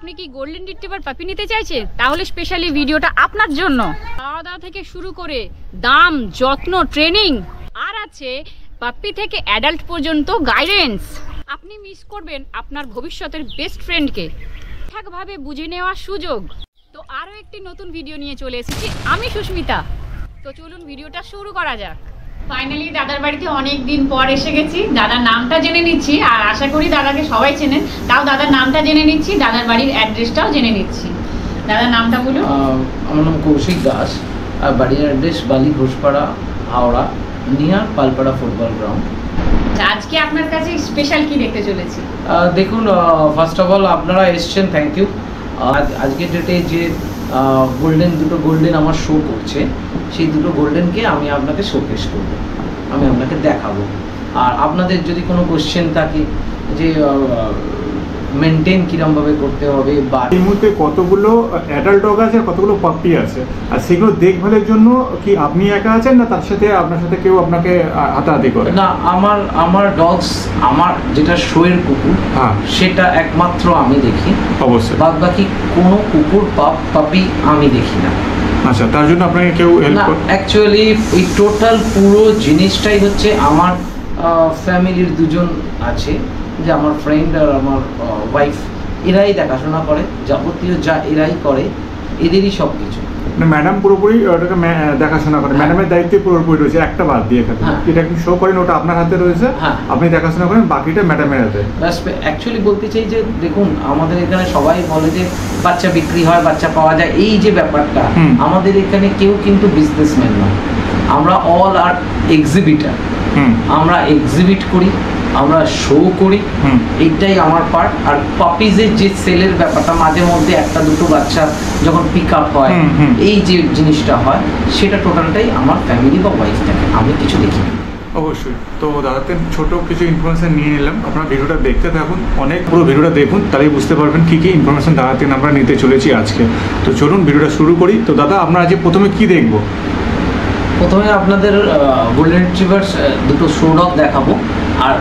আপনি কি golden retriever পাপি নিতে চাইছেন? তাহলে স্পেশালি ভিডিওটা আপনার জন্য। খাওয়া দাওয়া থেকে শুরু করে দাম, যত্ন, ট্রেনিং আর আছে পাপি থেকে অ্যাডাল্ট পর্যন্ত গাইডেন্স। আপনি মিস করবেন আপনার ভবিষ্যতের বেস্ট ফ্রেন্ডকে ঠিকভাবে বুঝে নেওয়ার সুযোগ। তো আরও একটি নতুন ভিডিও নিয়ে চলে এসেছি আমি সুস্মিতা। তো চলুন ভিডিওটা শুরু করা যাক। ফাইনালি দাদার বাড়িতে অনেক দিন পর এসে গেছি। দাদার নামটা জেনে নিচ্ছি, আর আশা করি দাদাকে সবাই চেনেন। তাও দাদার নামটা জেনে নিচ্ছি, দাদার বাড়ির অ্যাড্রেসটাও জেনে নিচ্ছি। দাদার নামটা বলুন। আমার নাম কৌশিক দাস, আর বাড়ির অ্যাড্রেস বালি Ghoshpara, Howrah, near Palpara football ground. আজকে আপনার কাছে স্পেশাল কি দেখতে চলেছি? দেখুন, ফার্স্ট অফ অল আপনারা এসছেন, থ্যাংক ইউ। আজকের ডেটে যে দুটো গোল্ডেন আমার শো করছে, সেই দুটো গোল্ডেনকে আমি আপনাকে শোকেস করবো, আমি আপনাকে দেখাবো। আর আপনাদের যদি কোনো কোশ্চেন থাকে যে মেনটেন কিরমভাবে করতে হবে, বা এই মুহূর্তে কতগুলো অ্যাডাল্ট ডগ আছে, কতগুলো পাপ্পি আছে, আর সেগুলো দেখভালের জন্য কি আপনি একা আছেন, না তার সাথে আপনার সাথে কেউ আপনাকে হাতাহাতি করে? না, আমার ডগস, আমার যেটা শোয়ের কুকুর, হ্যাঁ, সেটা একমাত্র আমি দেখি। অবশ্যই। বাদ বাকি কোনো কুকুর পাপি আমি দেখি না। আচ্ছা, তার জন্য আপনাকে কেউ হেল্প করে? অ্যাকচুয়ালি ওই টোটাল পুরো জিনিসটাই হচ্ছে আমার ফ্যামিলির দুজন আছে, যে আমার ফ্রেন্ড আর আমার ওয়াইফ, এরাই দেখাশোনা করে, যাবতীয় যা এরাই করে, এদেরই সব কিছু। ম্যাডাম পুরোপুরি ওটাকে দেখাশোনা করে, ম্যাডামের দায়িত্বে পুরোপুরি রয়েছে, একটা বাদ দিয়ে এখানে এটা কি শো করেন, ওটা আপনার হাতে রয়েছে, আপনি দেখাশোনা করেন, বাকিটা ম্যাডামের হাতে। অ্যাকচুয়ালি বলতে চাই যে দেখুন, আমাদের এখানে সবাই বলে যে বাচ্চা বিক্রি হয়, বাচ্চা পাওয়া যায়, এই যে ব্যাপারটা, আমাদের এখানে কেউ কিন্তু বিজনেসম্যান নয়, আমরা অল আর এক্সিবিটার। আমরা এক্সিবিট করি, আমরা শো করি, এইটাই আমার পার্ট। আর পাপিজের যে সেলের ব্যাপারটা, মাঝে মধ্যে একটা দুটো বাচ্চা যখন পিক আপ হয়, এই যে জিনিসটা হয়, সেটা টোটালটাই আমার ফ্যামিলি বা ওয়াইফ থাকে, আমি কিছু দেখি। অবশ্যই। তো দাদাতে ছোট কিছু ইনফরমেশন নিয়ে নিলাম, আপনারা ভিডিওটা দেখতে থাকুন, অনেক পুরো ভিডিওটা দেখুন, তাহলেই বুঝতে পারবেন কী কী ইনফরমেশন দাদা থেকে আমরা নিতে চলেছি আজকে। তো চলুন ভিডিওটা শুরু করি। তো দাদা, আমরা আজকে প্রথমে কি দেখবো? প্রথমে আপনাদের গোল্ডেন রিট্রিভার দুটো শো ডগ দেখাবো, আর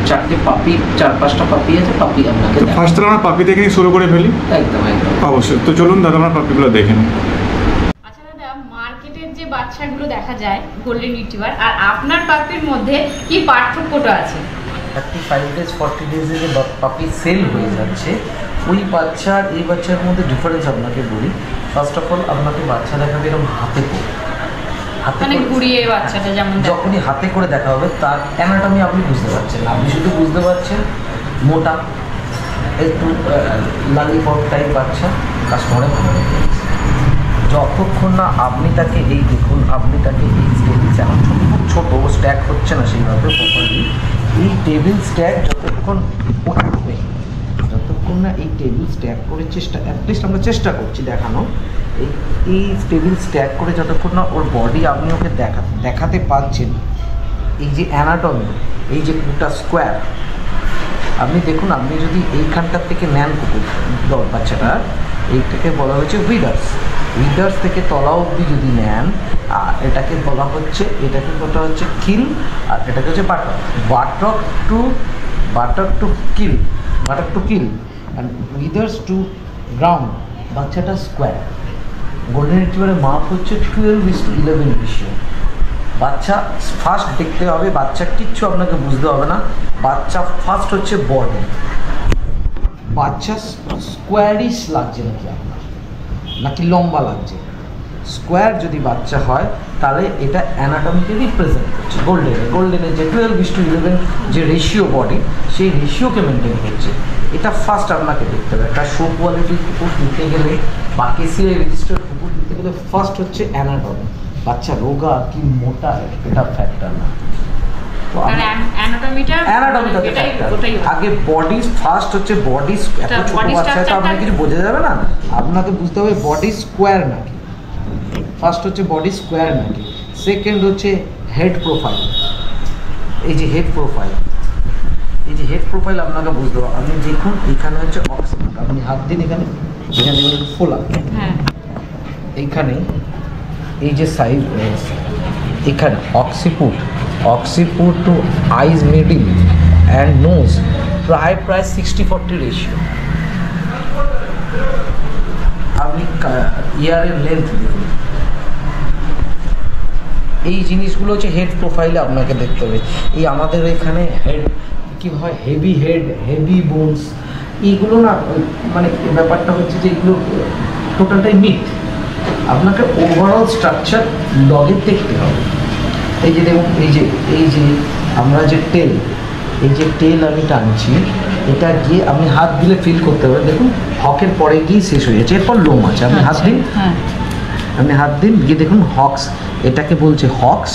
চারটে পাপি, 4-5টা পাপি আছে, পাপি আপনাকে। ফার্স্ট আমরা পাপি দেখে শুরু করে ফেলি। একদম একদম, অবশ্যই। তো চলুন দাদা, আমরা পাপিগুলো দেখে নিই। আচ্ছা দাদা, মার্কেটের যে বাচ্চাগুলো দেখা যায় গোল্ডেন রিট্রিভার আর আপনার পাপির মধ্যে কি পার্থক্যটা আছে? 35 days 40 days-এ যে পাপি সেল হয়ে যাচ্ছে, ওই বাচ্চা আর এই বাচ্চার মধ্যে ডিফারেন্স আপনাকে বলি। ফার্স্ট অফ অল আপনাকে বাচ্চা দেখাবে এরকম হাতে করে, মানে ঘুরিয়ে বাচ্চাটা যেমন যখনই হাতে করে দেখা হবে, তার অ্যানাটমি আপনি বুঝতে পারছেন। আপনি শুধু বুঝতে পারছেন মোটা, একটু লালিপপ টাইপ বাচ্চা, কাস্টমারে ভালো লাগে। যতক্ষণ না আপনি তাকে এই দেখুন, আপনি তাকে এই টেবিল এখন খুব ছোটো স্ট্যাক হচ্ছে না সেইভাবে প্রপারলি, এই টেবিল স্ট্যাক যতক্ষণ উঠবে, যতক্ষণ না এই টেবিল স্ট্যাক করে অ্যাটলিস্ট আমরা চেষ্টা করছি দেখানো, এই টেবিল স্ট্যাক করে যতক্ষণ না ওর বডি আপনি ওকে দেখাতে পারছেন, এই যে অ্যানাটমি, এই যে পুরোটা স্কোয়ার, আপনি দেখুন, আপনি যদি এইখানটার থেকে নেন কুকুর বাচ্চাটা, এইটাকে বলা হচ্ছে উইডার্স থেকে তলা অবধি যদি নেন, আর এটাকে বলা হচ্ছে কিল, আর এটাকে হচ্ছে বাটক to kill and withers to ground. বাচ্চাটা স্কোয়ার। গোল্ডেন রিট্রিভারের মাপ হচ্ছে 12:11 রেশিও। বাচ্চা ফার্স্ট দেখতে হবে, বাচ্চা কিচ্ছু আপনাকে বুঝতে হবে না, বাচ্চা ফার্স্ট হচ্ছে বডি, বাচ্চা স্কোয়ারিশ লাগছে নাকি আপনার, নাকি লম্বা লাগছে। স্কোয়ার যদি বাচ্চা হয়, তাহলে এটা অ্যানাটমিকে রিপ্রেজেন্ট করছে। গোল্ডেনের যে 12:11 যে রেশিও বডি, সেই রেশিওকে মেনটেন করছে। এটা ফার্স্ট আপনাকে দেখতে হবে। একটা শো কোয়ালিটির কুকুর দিতে গেলে বা কেসিআই রেজিস্টার্ড কুকুর দিতে গেলে ফার্স্ট হচ্ছে অ্যানাটমি, বাচ্চা রোগা কি মোটা, এটা ফ্যাক্টর না। আগে বডি ফার্স্ট হচ্ছে, বডি এত ছোট বাচ্চা তো আপনার কিছু বোঝা যাবে না, আপনাকে বুঝতে হবে বডি স্কোয়ার নাকি। ফার্স্ট হচ্ছে বডি স্কোয়ার নাকি, সেকেন্ড হচ্ছে হেড প্রোফাইল। এই যে হেড প্রোফাইল আপনাকে বুঝতে হবে। আপনি দেখুন, এখানে হচ্ছে অক্সিপুট, আপনি হাত দিন, এখানে দেখুন একটু ফোলা, এইখানে এই যে সাইজ, এখানে occiput to eyes middle and nose প্রায় 60-40 রেশিও। ইয়ারের লেন্থ দেখুন। এই জিনিসগুলো হচ্ছে হেড প্রোফাইলে আপনাকে দেখতে হবে। এই আমাদের এখানে হেড কি হয়, হেভি হেড, হেভি বোনস, এইগুলো না মানে ব্যাপারটা হচ্ছে যে এগুলো টোটালটাই মিথ। আপনাকে ওভারঅল স্ট্রাকচার ডগের দেখতে হবে। এই যে দেখুন, এই যে আমরা যে টেল, এই যে টেল আমি টানছি, এটা গিয়ে আপনি হাত দিলে ফিল করতে হবে। দেখুন হকের পরে গিয়ে শেষ হয়ে যাচ্ছে, এরপর লোম আছে। আপনি হাত দিন, আপনি হাত দিন গিয়ে দেখুন হক্স, এটাকে বলছে হক্স।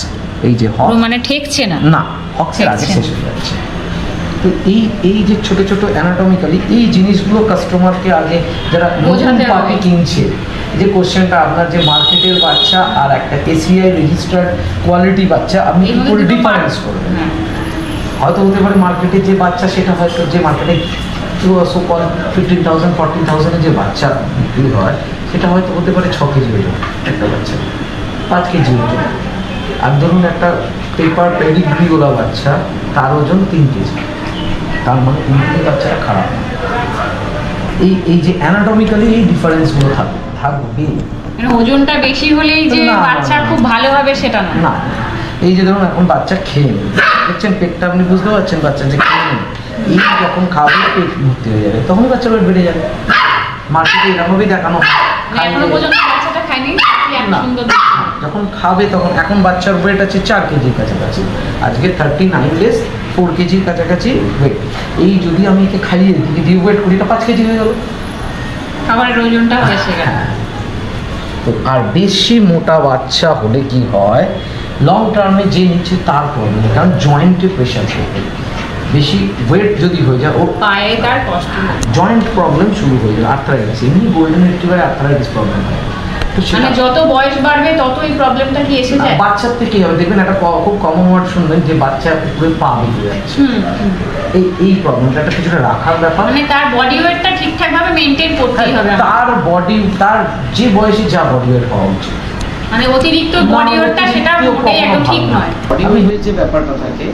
এই যে হক মানে ঠেকছে না, না হক্সের আগে শেষ হয়ে যাচ্ছে। তো এই যে ছোট ছোট অ্যানাটমিক্যালি এই জিনিসগুলো কাস্টমারকে আগে যারা নতুন পাপি কিনছে, যে কোশ্চেনটা আপনার যে মার্কেটের বাচ্চা আর একটা এসিআই রেজিস্টার্ড কোয়ালিটি বাচ্চা, আপনি কি করে ডিফারেন্স করবেন? হয়তো হতে পারে মার্কেটে যে বাচ্চা সেটা হয়তো যে মার্কেটে 15,000 14,000 যে বাচ্চা বিক্রি হয় সেটা হয়তো হতে পারে 6 কেজি ওজন একটা বাচ্চা, 5 কেজি ওজন। আর ধরুন একটা পেপার পেডিগ্রিওয়ালা বাচ্চা, তার ওজন 3 কেজি। তার মানে 3 কেজি বাচ্চাটা খারাপ। এই যে অ্যানাটমিক্যালি এই ডিফারেন্সগুলো থাকবে। ওজনটা বেশি হলেই যে বাচ্চা খুব ভালো হবে সেটা না। এই যে ধরুন এখন বাচ্চা খেয়ে দেখছেন পেটটা, আপনি বুঝতে পারছেন বাচ্চা যে খেয়ে নেই, এই যখন খাবে পেট ভর্তি হয়ে যাবে, তখন বাচ্চার ওয়েট বেড়ে যাবে। মার্কেটে এরকমভাবেই দেখানো যখন খাবে তখন। এখন বাচ্চার ওয়েট আছে 4 কেজির কাছাকাছি, আজকে 39 ডেজ 4 কেজির কাছাকাছি ওয়েট। এই যদি আমি একে খাইয়ে দিই ওয়েট করি, এটা 5 কেজি হয়ে গেল, খাবারের ওজনটা বেশি গেল। তো আর বেশি মোটা বাচ্চা হলে কি হয়, লং টার্মে যে নিচ্ছে তার প্রবলেম, কারণ জয়েন্টে প্রেশার পড়বে। বেশি ওয়েট যদি হয়ে যায় ওর পায়ে তার কষ্ট, জয়েন্ট প্রবলেম শুরু হয়ে যায়, আর্থ্রাইটিস। এমনি গোল্ডেন রিট্রিভারে আর্থ্রাইটিস প্রবলেম হয়। তো মানে যত বয়স বাড়বে তত এই প্রবলেমটা কি এসে যায়? বাচ্চার থেকে হবে, দেখবেন একটা খুব কমন ওয়ার্ড শুনবেন যে বাচ্চা পুরো পা বেঁকে যাচ্ছে। এই প্রবলেমটা একটা কিছুটা রাখার ব্যাপার। মানে তার বডি ওয়েটটা ঠিকঠাক ভাবে মেইনটেইন করতেই হবে। তার বডি, তার যে বয়সে যা বডি ওয়েট হওয়া উচিত, মানে অতিরিক্ত বডি ওয়েটটা সেটা মোটেই একদম ঠিক নয়। বডি ওয়েট যে ব্যাপারটা থাকে,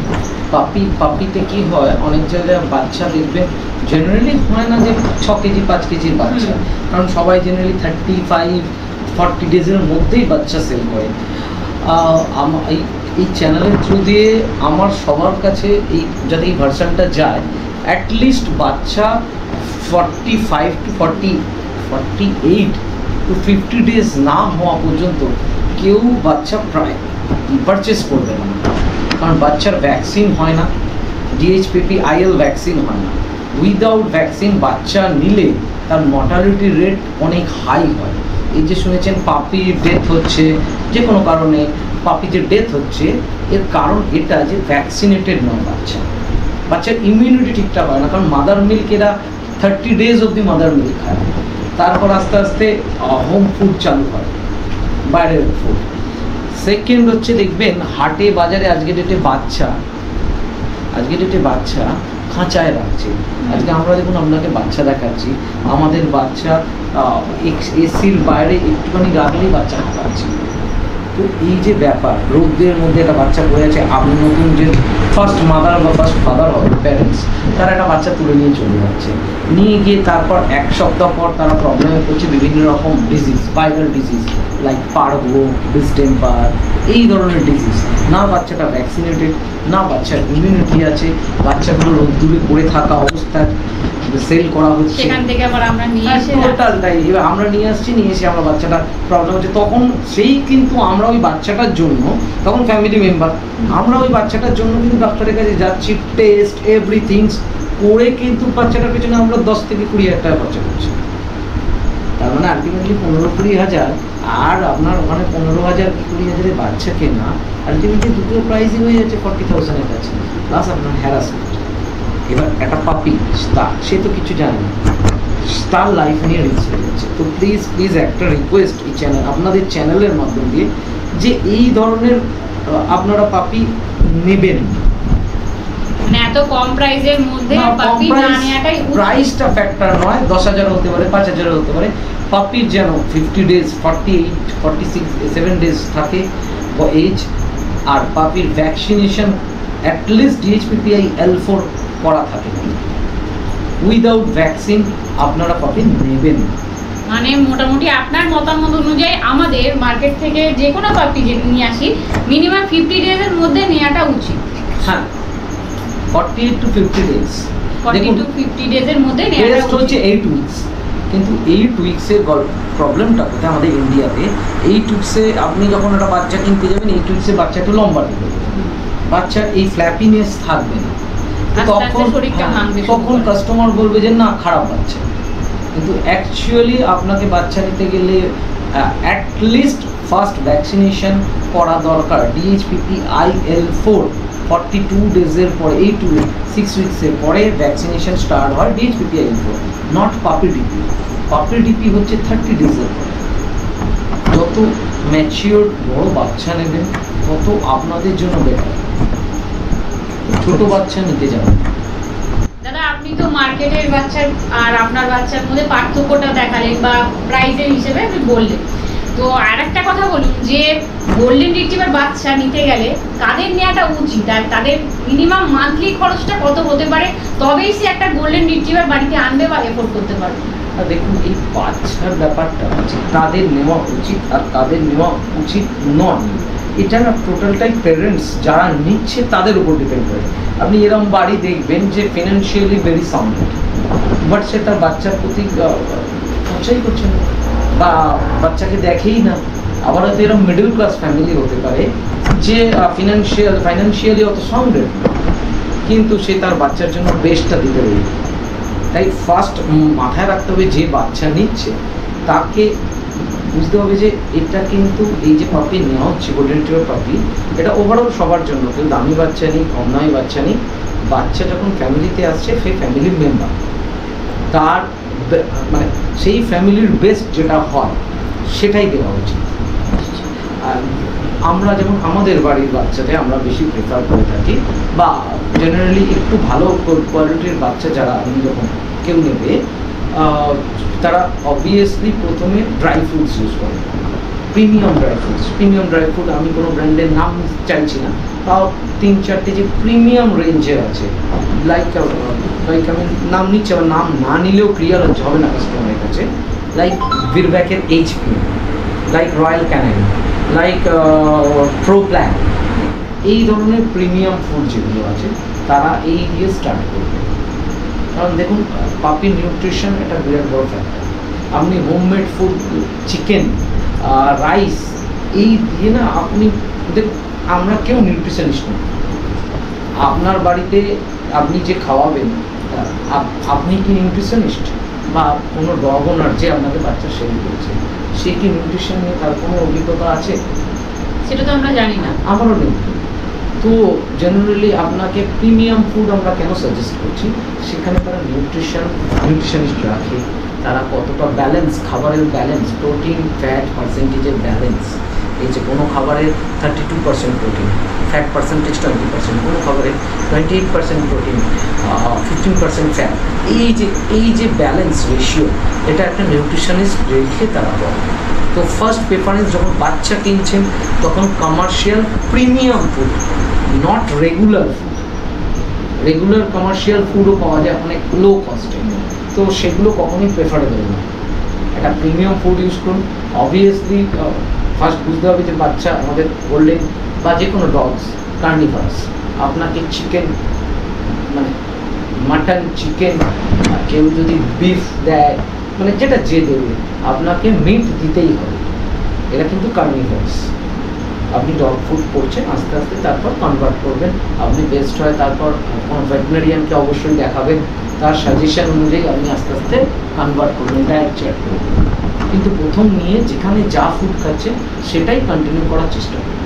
পাপিতে কি হয়, অনেক জায়গায় বাচ্চা দেখবেন জেনারেলি হয় না যে 6 কেজি 5 কেজির বাচ্চা, কারণ সবাই জেনারেলি 35-40 ডেজের মধ্যেই বাচ্চা সেল করে। এই চ্যানেলের থ্রু দিয়ে আমার সবার কাছে এই যাতে এই ভার্সনটা যায়, অ্যাটলিস্ট বাচ্চা 45 to 48 to 50 ডেজ না হওয়া পর্যন্ত কেউ বাচ্চা প্রায় পারচেস করবে না, কারণ বাচ্চার ভ্যাকসিন হয় না, ডিএইচপিপি আইএল ভ্যাকসিন হয় না। উইদাউট ভ্যাকসিন বাচ্চা নিলে তার মর্টালিটি রেট অনেক হাই হয়। এই যে শুনেছেন পাপির ডেথ হচ্ছে যে কোনো কারণে, পাপি যে ডেথ হচ্ছে এর কারণ এটা যে ভ্যাকসিনেটেড নয় বাচ্চার ইমিউনিটি ঠিকঠাক হয় না, কারণ মাদার মিল্ক এরা 30 ডেজ অবধি মাদার মিল্ক খায়, তারপর আস্তে আস্তে হোম ফুড চালু হয়, বাইরের ফুড। সেকেন্ড হচ্ছে দেখবেন হাটে বাজারে আজকে ডেটে বাচ্চা খাঁচায় রাখছে। আজকে আমরা দেখুন আপনাকে বাচ্চা দেখাচ্ছি, আমাদের বাচ্চা এসির বাইরে একটুখানি রাখলেই বাচ্চা হাঁপাচ্ছে। তো এই যে ব্যাপার, রোগদের মধ্যে একটা বাচ্চা পড়ে আছে, আপনি নতুন যে ফার্স্ট মাদার বা ফার্স্ট ফাদার হবে প্যারেন্টস, তারা একটা বাচ্চা তুলে নিয়ে চলে যাচ্ছে, নিয়ে গিয়ে তারপর 1 সপ্তাহ পর তারা প্রবলেমে পড়ছে বিভিন্ন রকম disease, viral disease like parvo, distemper, এই ধরনের ডিজিজ। না বাচ্চাটা ভ্যাকসিনেটেড, না বাচ্চার ইমিউনিটি আছে, বাচ্চাগুলো রোদ্দুরে পড়ে থাকা অবস্থায় সেল করা হচ্ছে, সেখান থেকে আবার আমরা নিয়ে এসে টোটালটাই এবার আমরা নিয়ে এসে আমরা বাচ্চাটা প্রবলেম হচ্ছে, তখন সেই কিন্তু আমরা ওই বাচ্চাটার জন্য, তখন ফ্যামিলি মেম্বার আমরা ওই বাচ্চাটার জন্য কিন্তু ডাক্তারের কাছে যাচ্ছি, টেস্ট এভরিথিংস করে কিন্তু বাচ্চাটার পেছনে আমরা 10 থেকে 20 হাজার টাকা খরচা করছি। তার মানে আলটিমেটলি 15-20 হাজার, আর আপনার ওখানে 15,000 কি 20,000 বাচ্চা কেনা, আলটিমেটলি দুটো প্রাইসই হয়ে যাচ্ছে 40,000-এর কাছে, প্লাস আপনার হ্যারাসমেন্ট। এবার একটা পাপি সে তো কিছু জানে না, তার লাইফ নিয়ে রিস্ক হয়ে যাচ্ছে। তো প্লিজ একটা রিকোয়েস্ট এই চ্যানেল, আপনাদের চ্যানেলের মাধ্যম দিয়ে, যে এই ধরনের আপনারা পাপি নেবেন মানে এত কম প্রাইসের মধ্যে পাপি না নেওয়াটাই উচিত। প্রাইসটা ফ্যাক্টর নয়, 10,000 হতে পারে, 5,000 হতে পারে, পাপির যেন 50 ডেজ 48 46 7 ডেজ থাকে এজ, আর পাপির ভ্যাকসিনেশন অ্যাটলিস্ট ডিএইচপিপিআই L4 করা থাকে। উইদাউট ভ্যাকসিন আপনারা পাপি নেবেন না। মানে মোটামুটি আপনার মতামত অনুযায়ী আমাদের মার্কেট থেকে যে কোনো পাপি যে নিয়ে আসি মিনিমাম 50 ডেজের মধ্যে নেওয়াটা উচিত। হ্যাঁ, 48 to 50 days, 40 to 50 ডেজের মধ্যে নেওয়াটা বেস্ট হচ্ছে 8 উইকস। কিন্তু 8 উইক্সের প্রবলেমটা কোথায় আমাদের ইন্ডিয়াতে, 8 উইক্সে আপনি যখন একটা বাচ্চা কিনতে যাবেন 8 উইক্সে বাচ্চা একটু লম্বা হবে, বাচ্চার এই ফ্ল্যাপিনেস থাকবে না, তখন কাস্টমার বলবে যে না খারাপ বাচ্চা। কিন্তু অ্যাকচুয়ালি আপনাকে বাচ্চা নিতে গেলে অ্যাটলিস্ট ফার্স্ট ভ্যাকসিনেশন করা দরকার। DHPP IL4 42 ডেজের পরে, 6 উইক্সের পরে ভ্যাকসিনেশন স্টার্ট হয় DHPP IL4, নট পাপি ডিপি। পাপি ডিপি হচ্ছে 30 ডেজের পরে। যত ম্যাচিওর বড় বাচ্চা নেবেন তত আপনাদের জন্য বেটার, ছোট বাচ্চা নিতে যাবেন। দাদা আপনি তো মার্কেটের বাচ্চার আর আপনার বাচ্চার মধ্যে পার্থক্যটা দেখালেন বা প্রাইসের হিসেবে আপনি বললেন। তো আর একটা কথা বলুন যে গোল্ডেন রিট্রিভার বাচ্চা নিতে গেলে কাদের নেওয়াটা উচিত আর তাদের মিনিমাম মান্থলি খরচটা কত হতে পারে, তবেই সে একটা গোল্ডেন রিট্রিভার বাড়িতে আনবে বা এফোর্ড করতে পারবে? আর দেখুন এই বাচ্চার ব্যাপারটা আছে, তাদের নেওয়া উচিত আর তাদের নেওয়া উচিত নয়, এটা না টোটালটাই প্যারেন্টস যারা নিচ্ছে তাদের উপর ডিপেন্ড করে। আপনি এরকম বাড়ি দেখবেন যে ফিনান্সিয়ালি ভেরি সাউন্ড, বাট সে তার বাচ্চার প্রতি খরচাই করছে না বা বাচ্চাকে দেখেই না। আবার হয়তো এরকম মিডল ক্লাস ফ্যামিলি হতে পারে যে ফাইন্যান্সিয়ালি অত সাউন্ড, কিন্তু সে তার বাচ্চার জন্য বেস্টটা দিতে পারে। তাই ফার্স্ট মাথায় রাখতে হবে যে বাচ্চা নিচ্ছে তাকে বুঝতে হবে যে এটা কিন্তু এই যে পাপি নেওয়া হচ্ছে গোল্ডেন রিট্রিভার পাপি, এটা ওভারঅল সবার জন্য, কেউ দামি বাচ্চা নেই কম দামি বাচ্চা নেই। বাচ্চা যখন ফ্যামিলিতে আসছে সেই ফ্যামিলির মেম্বার, তার মানে সেই ফ্যামিলির বেস্ট যেটা হয় সেটাই দেওয়া উচিত। আর আমরা যেমন আমাদের বাড়ির বাচ্চাতে আমরা বেশি প্রেফার করে থাকি, বা জেনারেলি একটু ভালো কোয়ালিটির বাচ্চা যারা আপনি যখন কেউ নেবে তারা অবভিয়াসলি প্রথমে ড্রাই ফ্রুটস ইউজ করে, premium dry fruits. Premium dry fruit আমি কোনো ব্র্যান্ডের নাম চাইছি না, তাও 3-4টে যে প্রিমিয়াম রেঞ্জের আছে, লাইক আমি নাম নিচ্ছি, আবার নাম না নিলেও ক্লিয়ার হচ্ছে হবে না কাস্টমারের কাছে, লাইক ভিরব্যাকের HP, লাইক রয়্যাল ক্যানেল, লাইক প্রো প্ল্যান, এই ধরনের প্রিমিয়াম ফুড যেগুলো আছে তারা এই দিয়ে স্টার্ট করবে। কারণ দেখুন পাপির নিউট্রিশন একটা বিরাট বড় ফ্যাক্টর। আপনি হোমমেড ফুড, চিকেন, রাইস এই দিয়ে না আপনি দেখুন, আমরা কেউ নিউট্রিশনিস্ট নই। আপনার বাড়িতে আপনি যে খাওয়াবেন আপনি কি নিউট্রিশনিস্ট, বা কোনো ডগ ওনার যে আপনাকে বাচ্চা সেল করছে সে কি নিউট্রিশন নিয়ে তার কোনো অভিজ্ঞতা আছে? সেটা তো আমরা জানি না, আমারও নেই। তো জেনারেলি আপনাকে প্রিমিয়াম ফুড আমরা কেন সাজেস্ট করছি, সেখানে তারা নিউট্রিশনিস্ট রাখে, তারা কতটা ব্যালেন্স, খাবারের ব্যালেন্স, প্রোটিন ফ্যাট পার্সেন্টেজের ব্যালেন্স। এই যে কোনো খাবারে 32% প্রোটিন, ফ্যাট পার্সেন্টেজ 20%, কোনো খাবারে 28% প্রোটিন, 15% ফ্যাট, এই যে ব্যালেন্স রেশিও, এটা একটা নিউট্রিশনিস্ট রেখে তারা বলে। তো ফার্স্ট প্রেফারেন্স যখন বাচ্চা কিনছেন তখন commercial premium food, not regular food. Regular commercial ফুডও পাওয়া যায় অনেক লো কস্টে, তো সেগুলো কখনোই প্রেফারেবল না। একটা প্রিমিয়াম ফুড ইউজ করুন। অবভিয়াসলি ফার্স্ট বুঝতে হবে যে বাচ্চা আমাদের গোল্ডেন বা যে কোনো ডগস কার্নিভারাস, আপনাকে চিকেন মানে মাটন, চিকেন, কেউ যদি বিফ দেয়, মানে যেটা যে দেবে আপনাকে মিট দিতেই হবে। এরা কিন্তু কার্নিভারাস। আপনি ডগ ফুড করছেন, আস্তে আস্তে তারপর কনভার্ট করবেন। আপনি বেস্ট হয় তারপর কোনো ভেটেরিনারিয়ানকে অবশ্যই দেখাবেন, তার সাজেশন অনুযায়ী আপনি আস্তে আস্তে কনভার্ট করবেন, ডায়েট চার্ট করবেন। কিন্তু প্রথম নিয়ে যেখানে যা ফুড খাচ্ছেন সেটাই কন্টিনিউ করার চেষ্টা করুন।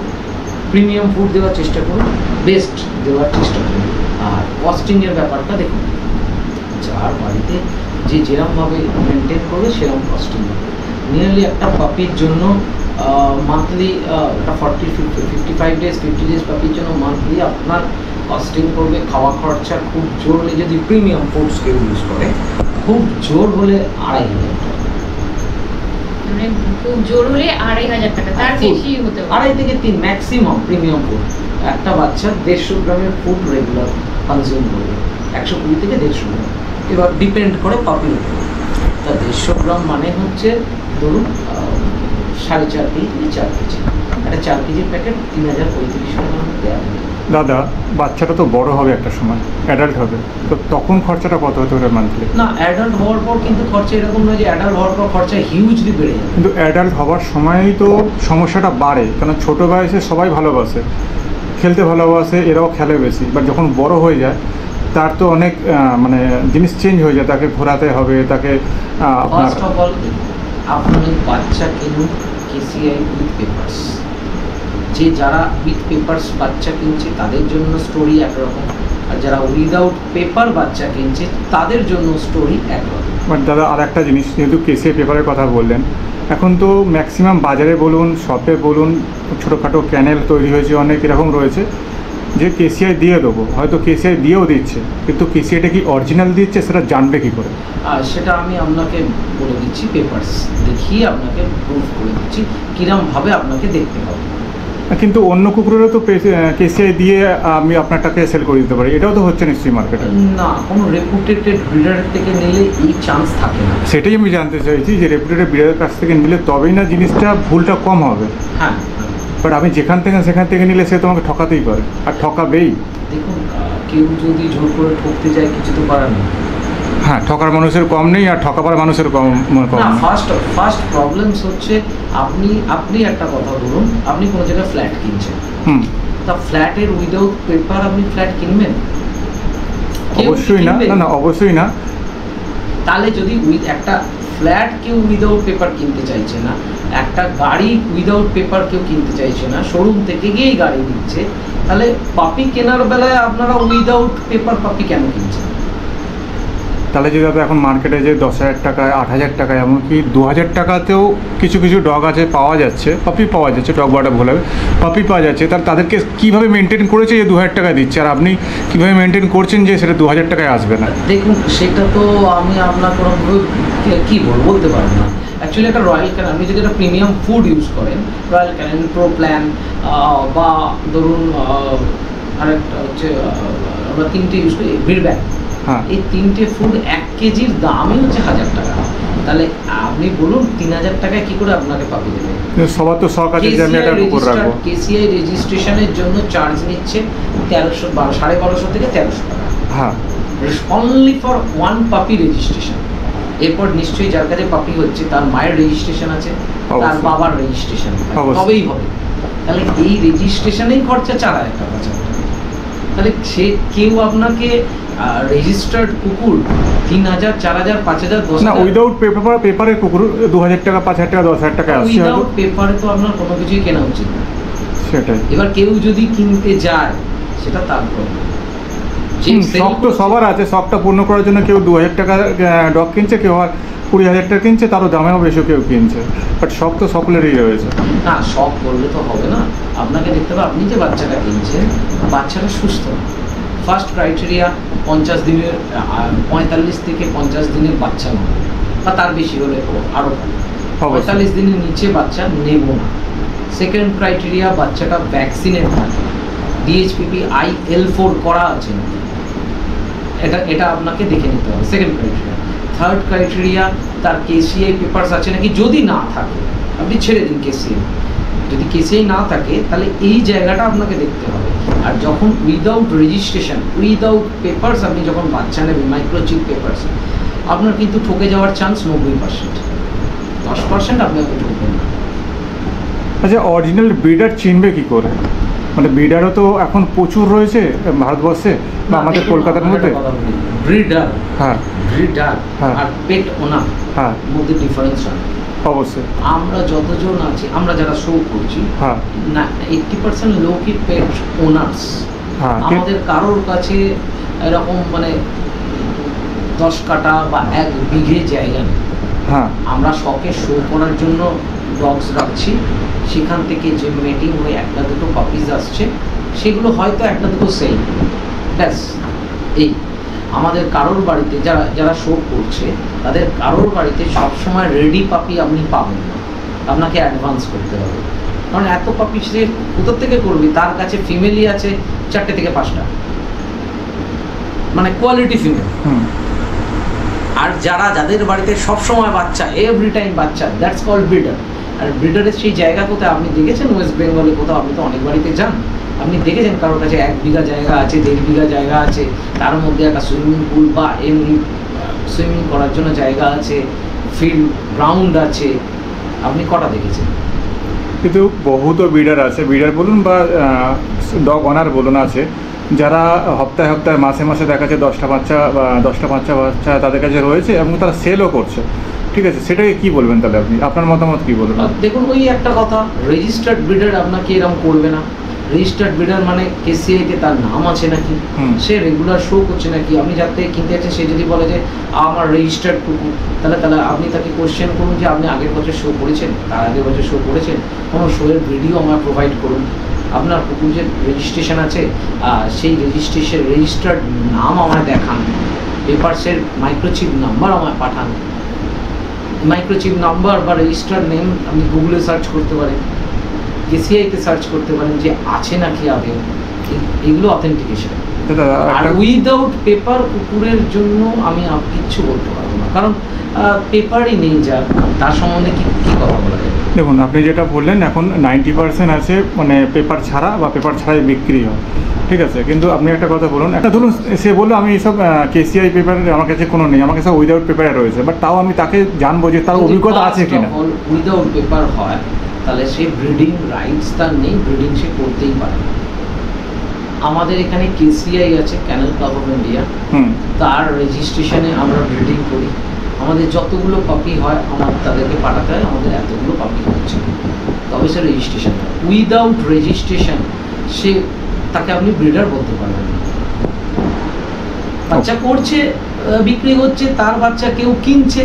প্রিমিয়াম ফুড দেওয়ার চেষ্টা করুন, বেস্ট দেওয়ার চেষ্টা করুন। আর কস্টিংয়ের ব্যাপারটা দেখুন, যার বাড়িতে যে যেরমভাবে মেনটেন করবে সেরকম কস্টিং হবে। নিয়ারলি একটা পাপির জন্য মান্থলি একটা 55 ডেজ 50 ডেজ পাপির জন্য মান্থলি আপনার কস্টিং করবে খাওয়া খরচা, খুব জোর হলে যদি প্রিমিয়াম ফুডস কেউ ইউজ করে, খুব জোর হলে 2,500 টাকা। মানে খুব জোর হলে 2,500 টাকা, তার বেশি হতে পারে। 2.5 থেকে 3 ম্যাক্সিমাম প্রিমিয়াম ফুড। একটা বাচ্চা 150 গ্রামের ফুড রেগুলার কনজিউম করবে, 120 থেকে 150 গ্রাম। এবার ডিপেন্ড করে পাপির উপর। তা 150 গ্রাম মানে হচ্ছে ধরুন 4.5 কেজি থেকে 4 কেজি। একটা 4 কেজির প্যাকেট 3035 টাকার মধ্যে আপনি। দাদা বাচ্চাটা তো বড় হবে একটা সময়, অ্যাডাল্ট হবে, তো তখন খরচাটা কত হতে পারে মান্থলি? না, অ্যাডাল্ট হওয়ার পর কিন্তু খরচা এরকম নয় যে অ্যাডাল্ট হওয়ার পর খরচা হিউজলি বেড়ে যাবে। কিন্তু অ্যাডাল্ট হওয়ার সময়ই তো সমস্যাটা বাড়ে, কারণ ছোটো বয়সে সবাই ভালোবাসে, খেলতে ভালোবাসে, এরাও খেলে বেশি, বাট যখন বড় হয়ে যায় তার তো অনেক মানে জিনিস চেঞ্জ হয়ে যায়, তাকে ঘোরাতে হবে, তাকে ফার্স্ট অফ অল আপনি বাচ্চা কিনুন কেসিআই উইথ পেপারস। যে যারা উইথ পেপারস বাচ্চা কিনছে তাদের জন্য স্টোরি একরকম, আর যারা উইদাউট পেপার বাচ্চা কিনছে তাদের জন্য স্টোরি একরকম। বাট দাদা আর একটা জিনিস, যেহেতু কেসিআই পেপারের কথা বললেন, এখন তো ম্যাক্সিমাম বাজারে বলুন, শপে বলুন, ছোটোখাটো ক্যানেল তৈরি হয়েছে, অনেক এরকম রয়েছে যে কেসিআই দিয়ে দেবো, হয়তো কেসিআই দিয়েও দিচ্ছে, কিন্তু কেসিআইটা কি অরিজিনাল দিচ্ছে সেটা জানবে কী করে? আর সেটা আমি আপনাকে বলে দিচ্ছি, পেপারস দেখিয়ে আপনাকে প্রুফ করে দিচ্ছি কীরকমভাবে আপনাকে দেখতে হবে। কিন্তু অন্য কুকুরেরও তো কেসিআই দিয়ে আমি আপনারটাকে সেল করে দিতে পারি, এটাও তো হচ্ছে নিশ্চয়ই মার্কেটে? না, কোনো রেপুটেড ব্রিডারের থেকে নিলে এই চান্স থাকে না। সেটাই আমি জানতে চাইছি যে রেপুটেড ব্রিডারের কাছ থেকে নিলে তবেই না জিনিসটা ভুলটা কম হবে। হ্যাঁ, বাট আমি সেখান থেকে নিলে সে তোমাকে ঠকাতেই পারে, আর ঠকাবেই। দেখুন, কেউ যদি জোর করে ঠকতে যায় কিছু তো করার নেই। হ্যাঁ, ঠকার মানুষের কম নেই, আর ঠকাবার মানুষের কম না, নেই। ফার্স্ট প্রবলেমস হচ্ছে আপনি একটা কথা বলুন, আপনি কোনো জায়গায় ফ্ল্যাট কিনছেন, তা ফ্ল্যাটের উইদাউট পেপার আপনি ফ্ল্যাট কিনবেন? অবশ্যই না, না অবশ্যই না। তাহলে যদি একটা ফ্ল্যাট কেউ উইদাউট পেপার কিনতে চাইছে না, একটা গাড়ি উইদাউট পেপার কেউ কিনতে চাইছে না, শোরুম থেকে গিয়েই গাড়ি দিচ্ছে, তাহলে পাপি কেনার বেলায় আপনারা উইদাউট পেপার পাপি কেন কিনছেন? তাহলে যদি এখন মার্কেটে যে 10,000 টাকায়, 8,000 টাকায়, এমনকি 2,000 টাকাতেও কিছু ডগ আছে পাওয়া যাচ্ছে, পাপি পাওয়া যাচ্ছে, ডগ বাটা ভুল হবে, পাপি পাওয়া যাচ্ছে, তাহলে তাদেরকে কীভাবে মেনটেন করেছে যে 2,000 টাকায় দিচ্ছে, আর আপনি কীভাবে মেনটেন করছেন যে সেটা 2,000 টাকায় আসবে না? দেখুন, সেটা তো আমি আপনার কোনো কী বলতে পারবো না। অ্যাকচুয়ালি একটা রয়্যাল ক্যানেন, আপনি যদি একটা প্রিমিয়াম ফুড ইউজ করেন, রয়্যাল ক্যানেন, প্রো প্ল্যান, বা ধরুন আরেকটা হচ্ছে আমরা 3টে ইউজ করি বিরব্যাক, হ্যাঁ, এই 3টে ফুড 1 কেজির দামই হচ্ছে 1,000 টাকা। তাহলে আপনি বলুন 3,000 টাকায় কী করে আপনাকে পাপি দেবে? সবার তো শখ আছে যে আমি একটা কুকুর রাখবো। কেসিআই রেজিস্ট্রেশনের জন্য চার্জ নিচ্ছে 1,300 থেকে 1,300 টাকা। হ্যাঁ, অনলি ফর ওয়ান পাপি রেজিস্ট্রেশন। এরপর নিশ্চয়ই যার কাছে পাপি হচ্ছে তার মায়ের রেজিস্ট্রেশন আছে, তার বাবার রেজিস্ট্রেশন, তবেই হবে। তাহলে এই রেজিস্ট্রেশনেই খরচা 4,000 টাকা। তাহলে সে কেউ আপনাকে রেজিস্টার্ড কুকুর 3,000, 4,000, 5,000, 10,000 না, উইদাউট পেপারের কুকুর 2,000 টাকা, 5,000 টাকা, 10,000 টাকা আসছে। উইদাউট পেপারে তো আপনার কোনো কিছুই কেনা উচিত না। সেটাই। এবার কেউ যদি কিনতে যায় সেটা তার প্রবলেম। শখ তো সবার আছে, শখটা পূর্ণ করার জন্য কেউ 2,000 টাকা ডগ কিনছে, কেউ 20,000 টাকা কিনছে, তারও দামেও বেশি কেউ কিনছে, বাট শখ তো সকলেরই রয়েছে। না, শখ করলে তো হবে না। আপনাকে দেখতে হবে আপনি যে বাচ্চাটা কিনছেন, বাচ্চাটা সুস্থ। ফার্স্ট ক্রাইটেরিয়া 50 দিনের, 45 থেকে 50 দিনের বাচ্চা নয়, বা তার বেশি হলে আরও ভালো। 45 দিনের নিচে বাচ্চা নেব না। সেকেন্ড ক্রাইটেরিয়া বাচ্চাটা ভ্যাকসিনের থাকে, ডিএইচপিপি IL4 করা আছে নাকি, এটা আপনাকে দেখে নিতে হবে, সেকেন্ড ক্রাইটেরিয়া। থার্ড ক্রাইটেরিয়া তার কেসিআই পেপারস আছে নাকি, যদি না থাকে আপনি ছেড়ে দিন কেসিআই। যদি কেসিআই না থাকে তাহলে এই জায়গাটা আপনাকে দেখতে হবে। আর যখন উইদাউট রেজিস্ট্রেশন, উইদাউট পেপারস আপনি যখন বাচ্চা নেবেন, মাইক্রোচিপ পেপারস, আপনার কিন্তু ঠকে যাওয়ার চান্স 90%। 10% আপনি ঠকবেন না। আচ্ছা, অরিজিনাল ব্রিডার চিনবে কি করে? মানে ব্রিডারও তো এখন প্রচুর রয়েছে ভারতবর্ষে বা আমাদের কলকাতার মধ্যে। ব্রিডার, হ্যাঁ, ব্রিডার আর পেট ওনার মধ্যে ডিফারেন্স হয় অবশ্যই। আমরা যতজন আছি, আমরা যারা শো করছি, হ্যাঁ, না 80% লোকই পেট ওনার্স। আমাদের কারোর কাছে এরকম মানে 10 কাঠা বা 1 বিঘে জায়গা নেই। হ্যাঁ, আমরা শখে শো করার জন্য ডগস রাখছি, সেখান থেকে যে মেটিং হয়ে 1-2 পাপিজ আসছে, সেগুলো হয়তো 1-2 সেল, ব্যাস। এই আমাদের কারোর বাড়িতে যারা শো করছে, তাদের কারোর বাড়িতে সবসময় রেডি পাপি আপনি পাবেন না, আপনাকে অ্যাডভান্স করতে হবে। কারণ এত পাপি সে কোথার থেকে করবি? তার কাছে ফিমেলই আছে 4 থেকে 5টা, মানে কোয়ালিটি ফিমেল। আর যাদের বাড়িতে সবসময় বাচ্চা, এভরি টাইম বাচ্চা, দ্যাটস কল্ড ব্রিডার। আর ব্রিডারের সেই জায়গা কোথায় আপনি দেখেছেন? ওয়েস্ট বেঙ্গলে কোথাও? আপনি তো অনেক বাড়িতে যান, আপনি দেখেছেন কারোর কাছে 1 বিঘা জায়গা আছে, 1.5 বিঘা জায়গা আছে, তার মধ্যে একটা সুইমিং পুল বা এমনি সুইমিং করার জন্য জায়গা আছে, ফিল্ড গ্রাউন্ড আছে, আপনি কটা দেখেছেন? কিন্তু বহুত ব্রিডার আছে, ব্রিডার বলুন বা ডগ অনার বলুন, আছে যারা হপ্তাহে হপ্তাহে মাসে মাসে দেখা যাচ্ছে 10টা বাচ্চা বা 10টা বাচ্চা তাদের কাছে রয়েছে এবং তারা সেলও করছে। ঠিক আছে, সেটাকে কি বলবেন তাহলে আপনি? আপনার মতামত কি বলবেন? দেখুন, ওই একটা কথা, রেজিস্টার্ড ব্রিডার আপনাকে এরকম করবে না। রেজিস্টার্ড ব্রিডার মানে কেসিআইতে তার নাম আছে নাকি, সে রেগুলার শো করছে নাকি। আপনি যার থেকে কিনতে যাচ্ছেন সে যদি বলে যে আমার রেজিস্টার্ড কুকুর, তাহলে আপনি তাকে কোশ্চেন করুন যে আপনি আগের বছর শো করেছেন, তার আগের বছর শো করেছেন, কোনো শোয়ের ভিডিও আমার প্রোভাইড করুন। আপনার কুকুর যে রেজিস্ট্রেশন আছে সেই রেজিস্টার্ড নাম আমায় দেখান, পেপারসের মাইক্রোচিপ নাম্বার আমায় পাঠান। মাইক্রোচিপ নাম্বার বা রেজিস্টার্ড নেম আপনি গুগলে সার্চ করতে পারেন, কেসিআইতে সার্চ করতে পারেন যে আছে নাকি আগে, এগুলো অথেন্টিকেশন। আর উইদাউট পেপার কুকুরের জন্য আমি কিচ্ছু বলতে পারবো না, কারণ পেপারই নেই যার, তার সম্বন্ধে কি কথা বলা যায়? দেখুন, আপনি যেটা বললেন এখন 90% আছে মানে পেপার ছাড়া বা পেপার ছাড়াই বিক্রি হয়। ঠিক আছে, কিন্তু আপনি একটা কথা বলুন, একটা ধরুন সে বললো আমি এইসব কেসিআই পেপার আমার কাছে কোনো নেই, আমার কাছে উইদাউট পেপারে রয়েছে, বাট তাও আমি তাকে জানবো যে তার অভিজ্ঞতা আছে কিনা। উইদাউট পেপার হয় তাহলে সে ব্রিডিং রাইটস তার নেই, ব্রিডিং সে করতেই পারে। আমাদের এখানে কেসিআই আছে, ক্যানেল ক্লাব অফ ইন্ডিয়া, তার রেজিস্ট্রেশনে আমরা ব্রিডিং করি। আমাদের যতগুলো পাপি হয় তাদেরকে পাঠাতে হয়, আমাদের এতগুলো পাপি হচ্ছে, তবে সে রেজিস্ট্রেশন। উইদাউট রেজিস্ট্রেশন সে তাকে আপনি ব্রিডার বলতে পারবেন না। বাচ্চা করছে, বিক্রি হচ্ছে, তার বাচ্চা কেউ কিনছে,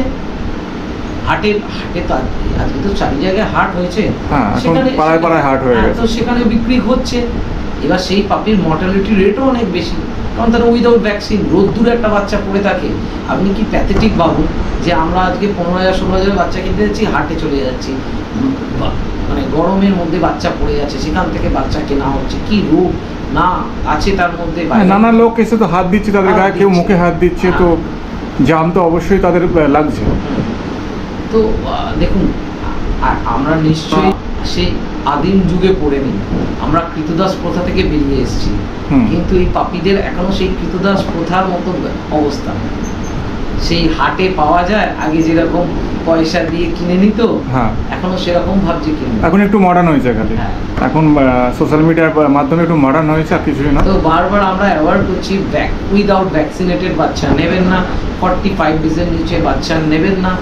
হাটে তো আজকে তো 4 জায়গায় হাট হয়েছে, তো সেখানে বিক্রি হচ্ছে। এবার সেই পাপির মর্টালিটি রেটও অনেক বেশি, কারণ তারা উইদাউট ভ্যাকসিন রোদ্দুরে একটা বাচ্চা পড়ে থাকে। আপনি কি প্যাথেটিক ভাবুন যে আমরা আজকে 15,000-16,000 বাচ্চা কিনতে যাচ্ছি, হাটে চলে যাচ্ছি, মানে গরমের মধ্যে বাচ্চা পড়ে যাচ্ছে, সেখান থেকে বাচ্চা কেনা হচ্ছে, কি রোগ না আছে তার মধ্যে। নানা লোক এসে তো হাত দিচ্ছে তাদের গায়ে, কেউ মুখে হাত দিচ্ছে, তো জাম তো অবশ্যই তাদের লাগছে। তো দেখুন, আর আমরা নিশ্চয়ই সেই আদিম যুগে পড়ে নিই, আমরা কৃতদাস প্রথা থেকে বেরিয়ে এসেছি, কিন্তু এই পাপীদের এখনো সেই কৃতদাস প্রথার মতো অবস্থা। সেই হাটে পাওয়া যায়, আগে যেরকম পয়সা দিয়ে কিনে নিত, এখনো সেরকম ভাবছে কিনে। এখন একটু মডার্ন হয়েছে, খালি এখন সোশ্যাল মিডিয়ার মাধ্যমে একটু মডার্ন হয়েছে, আর কিছুই না। তো বারবার আমরা অ্যাওয়ার্ড করছি উইদাউট ভ্যাকসিনেটেড বাচ্চা নেবেন না, 45 ডেজের নিচে বাচ্চা নেবেন না,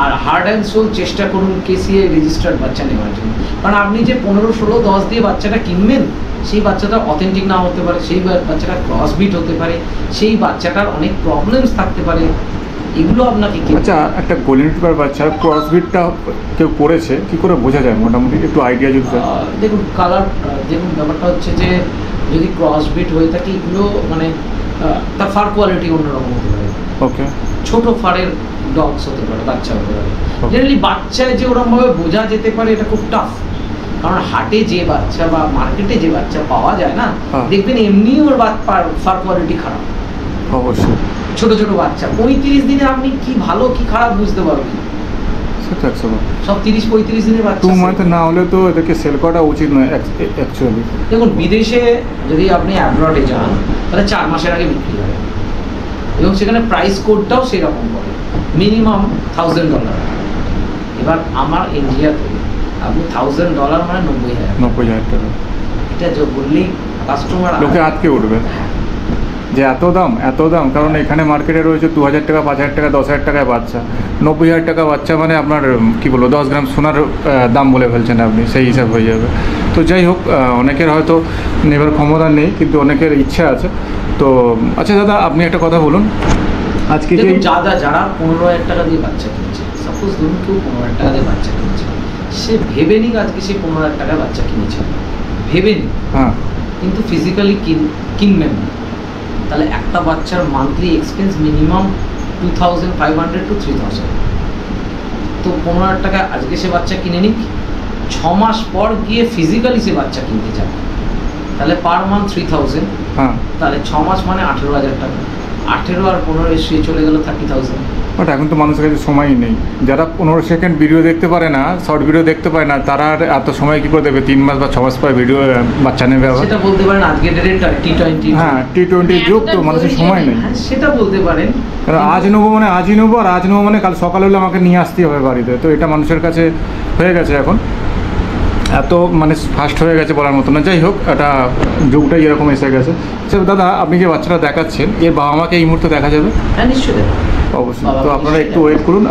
আর হার্ড অ্যান্ড সোল চেষ্টা করুন কেসিআই রেজিস্টার্ড বাচ্চা নেওয়ার জন্য। কারণ আপনি যে 15, 16, 10 দিয়ে বাচ্চাটা কিনবেন, সেই বাচ্চাটা অথেন্টিক না হতে পারে, সেই বাচ্চাটা ক্রসবিট হতে পারে, সেই বাচ্চাটার অনেক প্রবলেমস থাকতে পারে, এগুলো আপনাকে কি। আচ্ছা, একটা গোল্ডেন রিট্রিভার বাচ্চা ক্রসবিটটা কেউ করেছে, কি করে বোঝা যায় মোটামুটি একটু আইডিয়া যদি? দেখুন, কালার, দেখুন ব্যাপারটা হচ্ছে যে যদি ক্রসবিট হয়ে থাকে, এগুলো মানে তার ফার কোয়ালিটি অন্যরকম হতে পারে। ওকে, ছোট ফারের ডগস হতে পারে, বাচ্চা হতে পারে। জেনারেলি বাচ্চায় যে ওরকমভাবে বোঝা যেতে পারে, এটা খুব টাফ, কারণ হাটে যে বাচ্চা বা মার্কেটে যে বাচ্চা পাওয়া যায় না, দেখবেন এমনি ওর ফার কোয়ালিটি খারাপ। অবশ্যই ছোট ছোট বাচ্চা 35 দিনে আপনি কি ভালো কি খারাপ বুঝতে পারবেন? সব 30-35 দিনের বাচ্চা 2 মান্থ না হলে তো এদেরকে সেল করা উচিত নয় অ্যাকচুয়ালি। দেখুন, বিদেশে যদি আপনি অ্যাব্রডে যান তাহলে 4 মাসের আগে বিক্রি হয়, এবং সেখানে প্রাইস কোডটাও সেরকম করে, মিনিমাম $1,000। এবার আমার ইন্ডিয়াতে আপনি $1,000 মানে 90,000 টাকা, এটা বললেই কাস্টমার লোকে আটকে উঠবে যে এত দাম, কারণ এখানে মার্কেটে রয়েছে 2,000 টাকা, 5,000 টাকা, 10,000 টাকায় বাচ্চা, 90,000 টাকা বাচ্চা মানে আপনার কি বলবো 10 গ্রাম সোনার দাম বলে ফেলছেন আপনি, সেই হিসাব হয়ে যাবে। তো যাই হোক, অনেকের হয়তো নেবার ক্ষমতা নেই, কিন্তু অনেকের ইচ্ছা আছে। তো আচ্ছা দাদা, আপনি একটা কথা বলুন, আজকে যে যারা 15,000 টাকা দিয়ে বাচ্চা কিনছে, সাপোজ ধরুন কেউ 15,000 টাকা দিয়ে বাচ্চা কিনছে, সে ভেবে নিক আজকে সে 15,000 টাকায় বাচ্চা কিনেছে, ভেবে নিক, কিন্তু ফিজিক্যালি কিনবেন না, তাহলে একটা বাচ্চার মান্থলি এক্সপেন্স মিনিমাম 2,500 to 3,000। তো 15,000 টাকা আজকে সে বাচ্চা কিনে নিক, 6 মাস পর গিয়ে ফিজিক্যালি সে বাচ্চা কিনতে যাবে, তাহলে পার মান্থ 3,000, তাহলে 6 মাস মানে 18,000 টাকা, 18 আর 15 সে চলে গেল 30,000। বাট এখন তো মানুষের কাছে সময়ই নেই। যারা 15 সেকেন্ড ভিডিও দেখতে পারে না, শর্ট ভিডিও দেখতে পারে না, তারা আর এত সময় কী করে দেবে? 3 মাস বা 6 মাস পরে ভিডিও বাচ্চা নেবে আবার। সেটা বলতে পারেন আজকে ডেটে T20। হ্যাঁ, T20 যুগ তো, মানুষের সময় নেই। হ্যাঁ, সেটা বলতে পারেন। কারণ আজ নেবো মানে আজই নেবো, আর আজ নেবো মানে কাল সকালে হলে আমাকে নিয়ে আসতেই হবে বাড়িতে। তো এটা মানুষের কাছে হয়ে গেছে এখন, এত মানে ফাস্ট হয়ে গেছে বলার মতো না। যাই হোক, এটা যুগটাই এরকম এসে গেছে। আচ্ছা দাদা, আপনি যে বাচ্চাটা দেখাচ্ছেন, এর বাবা মাকে এই মুহূর্তে দেখা যাবে? হ্যাঁ, নিশ্চয়ই। অবশ্যই। তো আপনারা একটু ওয়েট করুন,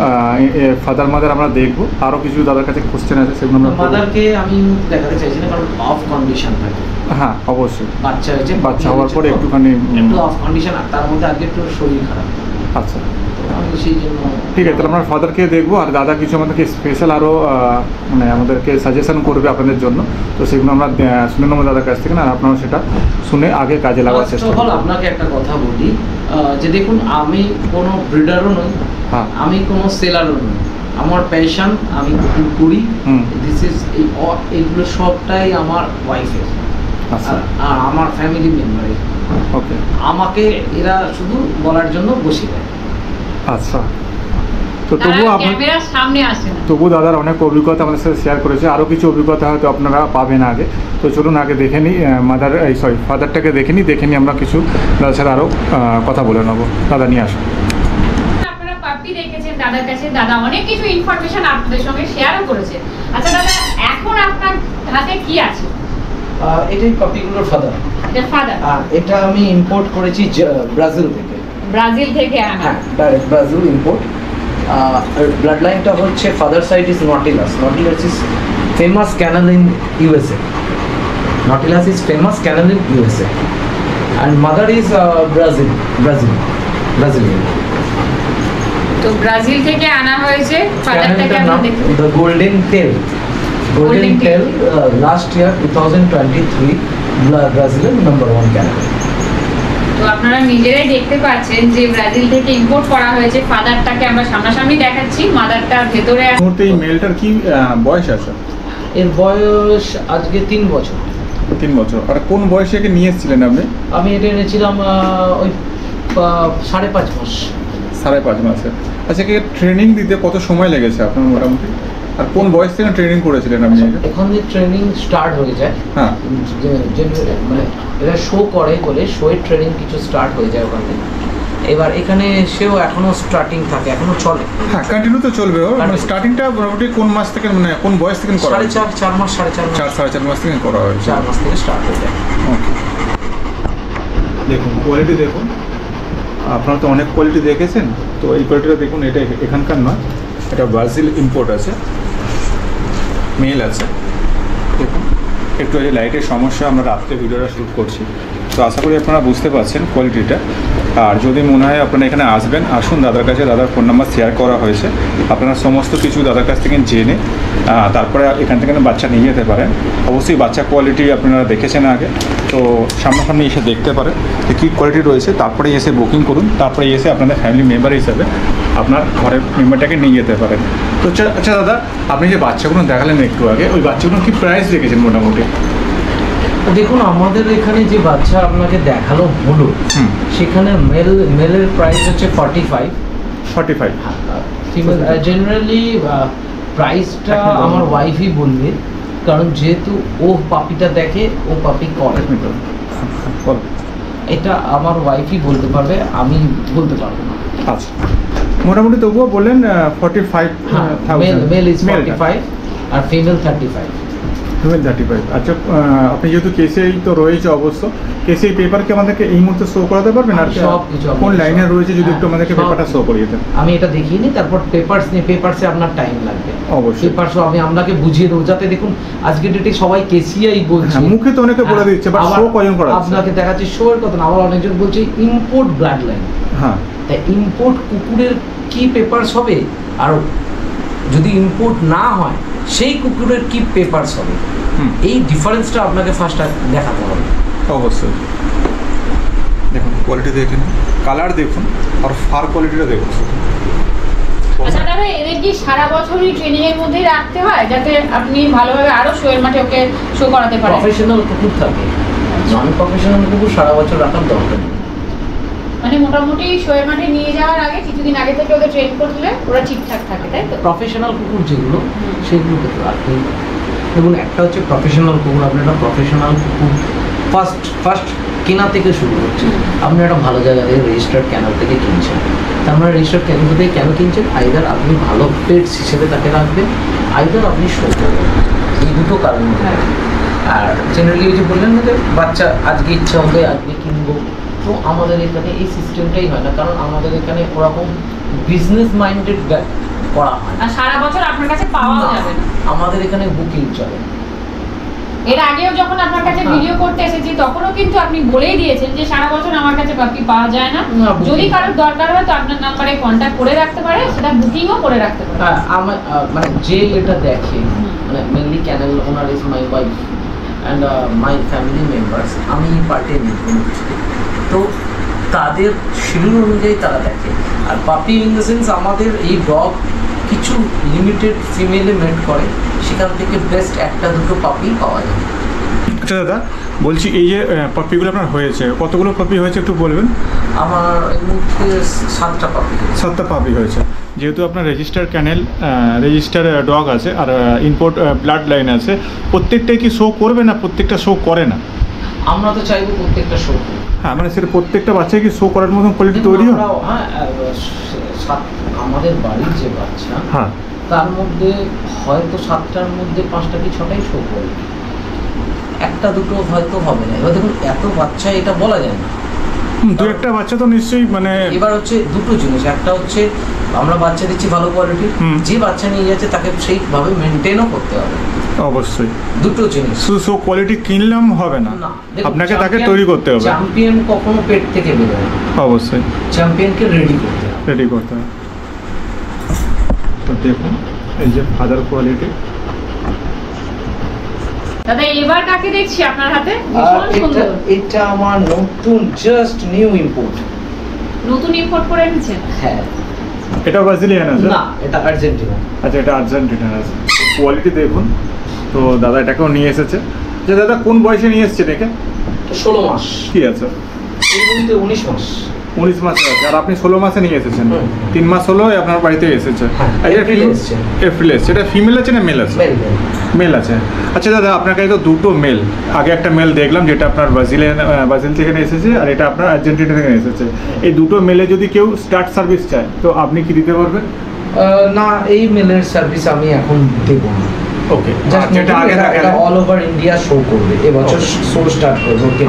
ফাদার মাদার আমরা দেখবো। আরও কিছু দাদার কাছে কোশ্চেন আছে, সেগুলো আমরা মাদারকে আমি দেখাতে চাইছি না, কারণ অফ কন্ডিশন থাকে। হ্যাঁ, অবশ্যই। বাচ্চা হয়েছে, বাচ্চা হওয়ার পরে একটু অফ কন্ডিশন, আর তার মধ্যে আজকে একটু শরীর খারাপ। আচ্ছা, আমি সেই জন্য ঠিক আছে। তাহলে আমরা ফাদারকে দেখবো, আর দাদা কিছু আমাদেরকে স্পেশাল আরও মানে আমাদেরকে সাজেশন করবে আপনাদের জন্য। তো সেগুলো আমরা শুনে নেবো দাদার কাছ থেকে, না আপনারা সেটা শুনে আগে কাজে লাগার চেষ্টা করুন। আপনাকে একটা কথা বলি, যে দেখুন, আমি কোনো ব্রিডারও নই, হ্যাঁ, আমি কোনো সেলারও নই। আমার প্যাশন, আমি করি। দিস ইজ এইগুলো সবটাই আমার ওয়াইফের আর আমার ফ্যামিলি মেম্বারের। ওকে, আমাকে এরা শুধু বলার জন্য বসে দেয়। আচ্ছা, তো তবু দাদার অনেক অভিজ্ঞতা আমাদের সাথে শেয়ার করেছে। আরও কিছু অভিজ্ঞতা হয়তো আপনারা পাবেন আগে। তো চলুন আগে দেখে নিই ফাদারটাকে দেখে নিই আমরা কিছু দাদার সাথে আরও কথা বলে নেবো। দাদা নিয়ে আসুন। আপনারা পাপ্পি দেখেছেন দাদার কাছে, দাদা অনেক কিছু ইনফরমেশন আপনাদের সঙ্গে শেয়ারও করেছে। আচ্ছা দাদা, এখন আপনার হাতে কি আছে? এটাই পাপ্পিগুলোর ফাদার। এটা ফাদার, আর এটা আমি ইম্পোর্ট করেছি ব্রাজিল থেকে। ব্রাজিল থেকে আনা? হ্যাঁ, ডাইরেক্ট ব্রাজিল ইম্পোর্ট। ব্লাড লাইনটা হচ্ছে father side is Nautilus. Nautilus is famous kennel in USA. Nautilus is famous canal in USA. And mother is Brazilian. তো ব্রাজিল থেকে আনা হয়েছে ফাদারটাকে আমরা দেখি। The golden tail. Last year 2023 Brazilian #1 canal. তো আপনারা নিজেরাই দেখতে পাচ্ছেন যে ব্রাজিল থেকে ইম্পোর্ট করা হয়েছে। ফাদারটাকে আমরা সামনাসামনি দেখাচ্ছি, মাদারটা ভেতরে আছে। এই মেলটার কি বয়স আছে? এর বয়স আজকে 3 বছর। 3 বছর। আর কোন বয়সে একে নিয়ে এসেছিলেন আপনি? আমি এটা এনেছিলাম ওই 5.5 মাস। 5.5 মাসে। আচ্ছা, একে ট্রেনিং দিতে কত সময় লেগেছে আপনার মোটামুটি? আর কোন বয়স থেকে ট্রেনিং করেছিলেন আপনি? এখন যে ট্রেনিং স্টার্ট হয়ে যায়, হ্যাঁ, মানে এরা শো করে বলে শোয়ের ট্রেনিং কিছু স্টার্ট হয়ে যায় ওখান থেকে। এবার এখানে সেও এখনো স্টার্টিং থাকে, এখনো চলে। হ্যাঁ, কন্টিনিউ তো চলবে। মানে স্টার্টিংটা মোটামুটি কোন মাস থেকে, মানে কোন বয়স থেকে করা? 4.5 মাস, 4.5 মাস থেকে করা হয়। 4 মাস থেকে স্টার্ট হয়ে যায়। ওকে, দেখুন কোয়ালিটি দেখুন। আপনারা তো অনেক কোয়ালিটি দেখেছেন, তো এই কোয়ালিটিটা দেখুন। এটা এখানকার নয়, এটা ব্রাজিল ইম্পোর্ট আছে, মেল আছে। দেখুন, একটু এই লাইটের সমস্যা, আমরা রাত্রে ভিডিওটা শ্যুট করছি। তো আশা করি আপনারা বুঝতে পারছেন কোয়ালিটিটা। আর যদি মনে হয় আপনারা এখানে আসবেন, আসুন দাদার কাছে। দাদার ফোন নাম্বার শেয়ার করা হয়েছে, আপনারা সমস্ত কিছু দাদার কাছ থেকে জেনে তারপরে এখান থেকে বাচ্চা নিয়ে যেতে পারেন। অবশ্যই বাচ্চা কোয়ালিটি আপনারা দেখেছেন আগে, তো সামনাসামনি এসে দেখতে পারেন যে কী কোয়ালিটি রয়েছে। তারপরে এসে বুকিং করুন, তারপরে এসে আপনাদের ফ্যামিলি মেম্বার হিসাবে আপনার ঘরের মেম্বারটাকে নিয়ে যেতে পারেন। তো আচ্ছা দাদা, আপনি যে বাচ্চাগুলো দেখালেন একটু আগে, ওই বাচ্চাগুলো কি প্রাইস রেখেছেন মোটামুটি? দেখুন, আমাদের এখানে যে বাচ্চা আপনাকে দেখালো হলো, সেখানে মেলের প্রাইস হচ্ছে 45। ফিমেল জেনারেলি প্রাইসটা আমার ওয়াইফই বলবে, কারণ যেহেতু ও পাপিটা দেখে, ও পাপি করে। এটা আমার ওয়াইফই বলতে পারবে, আমি বলতে পারবো না। আচ্ছা, মোটামুটি তবুও বললেন 45। মেল ইজ 45 আর ফিমেল 35। ফিমেল 35। আচ্ছা, আপনি যেহেতু কেসিআই তো রয়েছে, অবশ্য কেসিআই পেপার কি আমাদেরকে এই মুহূর্তে শো করাতে পারবেন? আর সব কিছু কোন লাইনে রয়েছে যদি একটু আমাদেরকে পেপারটা শো করিয়ে দেন। আমি এটা দেখিয়ে নিই, তারপর পেপারসে আপনার টাইম লাগবে। অবশ্যই পেপারসও আমি আপনাকে বুঝিয়ে দেবো, যাতে দেখুন আজকে ডেটে সবাই কেসিআই বলছে, মুখে তো অনেকে বলে দিচ্ছে, বাট শো কয়জন করা আপনাকে দেখাচ্ছি শো এর কথা না। আবার অনেকজন বলছে ইম্পোর্ট ব্লাড লাইন। হ্যাঁ, তাই ইম্পোর্ট কুকুরের কি পেপারস হবে, আর যদি ইম্পোর্ট না হয় সেই কুকুরের কি পেপারস হবে, এই ডিফারেন্সটা আপনাকে ফার্স্ট দেখাতে হবে। অবশ্যই। দেখুন কোয়ালিটি দেখুন, কালার দেখুন, আর ফার কোয়ালিটিটা দেখুন। আচ্ছা দাদা, এদের কি সারা বছরই ট্রেনিং এর মধ্যেই রাখতে হয়, যাতে আপনি ভালোভাবে আরো শোয়ের মাঠে ওকে শো করাতে পারেন? প্রফেশনাল কুকুর থাকে, নন প্রফেশনাল কুকুর সারা বছর রাখার দরকার নেই। মানে মোটামুটি শোয়ের মাঠে নিয়ে যাওয়ার আগে কিছুদিন আগে থেকে ওদের ট্রেন করলে ওরা ঠিকঠাক থাকে, তাই তো? প্রফেশনাল কুকুর যেগুলো সেগুলোকে তো রাখতে, এবং একটা হচ্ছে প্রফেশনাল কুকুর, আপনি একটা প্রফেশনাল কুকুর ফার্স্ট কেনা থেকে শুরু করছে। আপনি একটা ভালো জায়গা থেকে রেজিস্টার্ড ক্যানেল থেকে কিনছেন, তার মানে রেজিস্টার্ড ক্যানেল থেকে কেন কিনছেন? আইদার আপনি ভালো পেটস হিসেবে তাকে রাখবেন, আইদার আপনি শো করবেন, এই দুটো কারণ। আর জেনারেলি ওই যে বললেন না যে বাচ্চা আজকে ইচ্ছা হবে আজকে কিনবো, তো আমাদের এখানে এই সিস্টেমটাই হয় না, কারণ আমাদের এখানে ওরকম বিজনেস মাইন্ডেড করা হয় আর সারা বছর আপনার কাছে পাওয়া যাবে না, আমাদের এখানে বুকিং চলে। এর আগেও যখন আপনার কাছে ভিডিও করতে এসেছি তখনও কিন্তু আপনি বলেই দিয়েছেন যে সারা বছর আমার কাছে পাপি পাওয়া যায় না, যদি কারোর দরকার হয় তো আপনার নাম্বারে কন্ট্যাক্ট করে রাখতে পারে, সেটা বুকিংও করে রাখতে পারে। আমার মানে যে এটা দেখে, মানে mainly kennel owner is my wife and my family members, আমি পার্টে নিই কোনো কিছুতে, তো তাদের শিডিউল অনুযায়ী তারা দেখে। আর পাপি ইন দ্য সেন্স আমাদের এই ডগ কিছু লিমিটেড ফিমেলে মেড করে, সেখান থেকে বেস্ট একটা দুটো পাপি পাওয়া যায়। আচ্ছা দাদা, বলছি এই যে পাপিগুলো আপনার হয়েছে, কতগুলো পাপি হয়েছে একটু বলবেন? আমার এই মুহূর্তে 7টা পাপি। 7টা পাপি হয়েছে। যেহেতু আপনার রেজিস্টার ক্যানেল, রেজিস্টার ডগ আছে আর ইম্পোর্ট ব্লাড লাইন আছে, প্রত্যেকটাই কি শো করবে না প্রত্যেকটা শো করে না? আমরা তো চাইবো প্রত্যেকটা শো করবে। হ্যাঁ, মানে সেটা প্রত্যেকটা বাচ্চাকে কি শো করার মতন কোয়ালিটি তৈরি হয়? হ্যাঁ, আমাদের বাড়ির যে বাচ্চা, হ্যাঁ, তার মধ্যে হয়তো 7টার মধ্যে 5টা কি 6টাই শো করবে, একটা দুটো হয়তো হবে না। এবার দেখুন এত বাচ্চা, এটা বলা যায় না, দু একটা বাচ্চা তো নিশ্চয়ই মানে। এবার হচ্ছে দুটো জিনিস, একটা হচ্ছে আমরা বাচ্চা দিচ্ছি ভালো কোয়ালিটি, যে বাচ্চা নিয়ে যাচ্ছে তাকে সেইভাবে মেনটেনও করতে হবে, অবশ্যই দুটো জিনিস। শুধু শো কোয়ালিটি কিনলাম হবে না, আপনাকে তাকে তৈরি করতে হবে। চ্যাম্পিয়ন কখনো পেট থেকে বেরোয় না, অবশ্যই চ্যাম্পিয়নকে রেডি করতে হবে। রেডি করতে হবে। তো দেখুন এই যে ফাদার কোয়ালিটি। দাদা এবার কাকে দেখছি আপনার হাতে? ভীষণ সুন্দর। এটা আমার নতুন জাস্ট নিউ ইম্পোর্ট। নতুন ইম্পোর্ট করে এনেছেন? হ্যাঁ। এটা ব্রাজিলিয়ান আছে না, এটা আর্জেন্টিনা। আচ্ছা, এটা আর্জেন্টিনা আছে। কোয়ালিটি দেখুন। তো দাদা এটাকেও নিয়ে এসেছে। যে দাদা কোন বয়সে নিয়ে এসেছে এটাকে? 16 মাস। কি আছে? এর মধ্যে 19 মাস। 19 মাসে আছে, আর আপনি 16 মাসে নিয়ে এসেছেন। 3 মাস হলো আপনার বাড়িতে এসেছে। এপ্রিল এসেছে। এপ্রিল এসেছে। এটা ফিমেল আছে না মেল আছে? মেল আছে। আচ্ছা দাদা, আপনার কাছে তো দুটো মেল, আগে একটা মেল দেখলাম যেটা আপনার ব্রাজিল থেকে এসেছে, আর এটা আপনার আর্জেন্টিনা থেকে এসেছে। এই দুটো মেলে যদি কেউ স্টার্ট সার্ভিস চায় তো আপনি কি দিতে পারবেন? না, এই মেলের সার্ভিস আমি এখন দেব না। ওকে, যেটা আগে এটা অল ওভার ইন্ডিয়া শো করবে, এবছর শো স্টার্ট করবে। ওকে,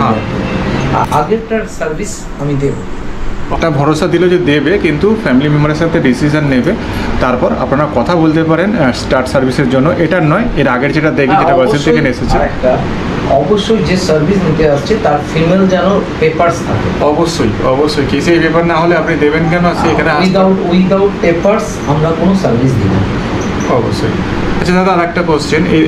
আগেরটার সার্ভিস আমি দেব। একটা ভরসা দিল যে দেবে, কিন্তু ফ্যামিলি মেম্বারের সাথে ডিসিশন নেবে, তারপর আপনারা কথা বলতে পারেন স্টার্ট সার্ভিসের জন্য। এটার নয়, এর আগের যেটা দেখি যেটা ব্রাজিল থেকে এসেছে। অবশ্যই যে সার্ভিস নিতে আসছে তার ফিমেল যেন পেপারস থাকে। অবশ্যই অবশ্যই, কি সেই পেপার না হলে আপনি দেবেন কেন? সেখানে উইদাউট পেপারস আমরা কোনো সার্ভিস দিই না। অবশ্যই। আচ্ছা দাদা, আর একটা কোশ্চেন, এই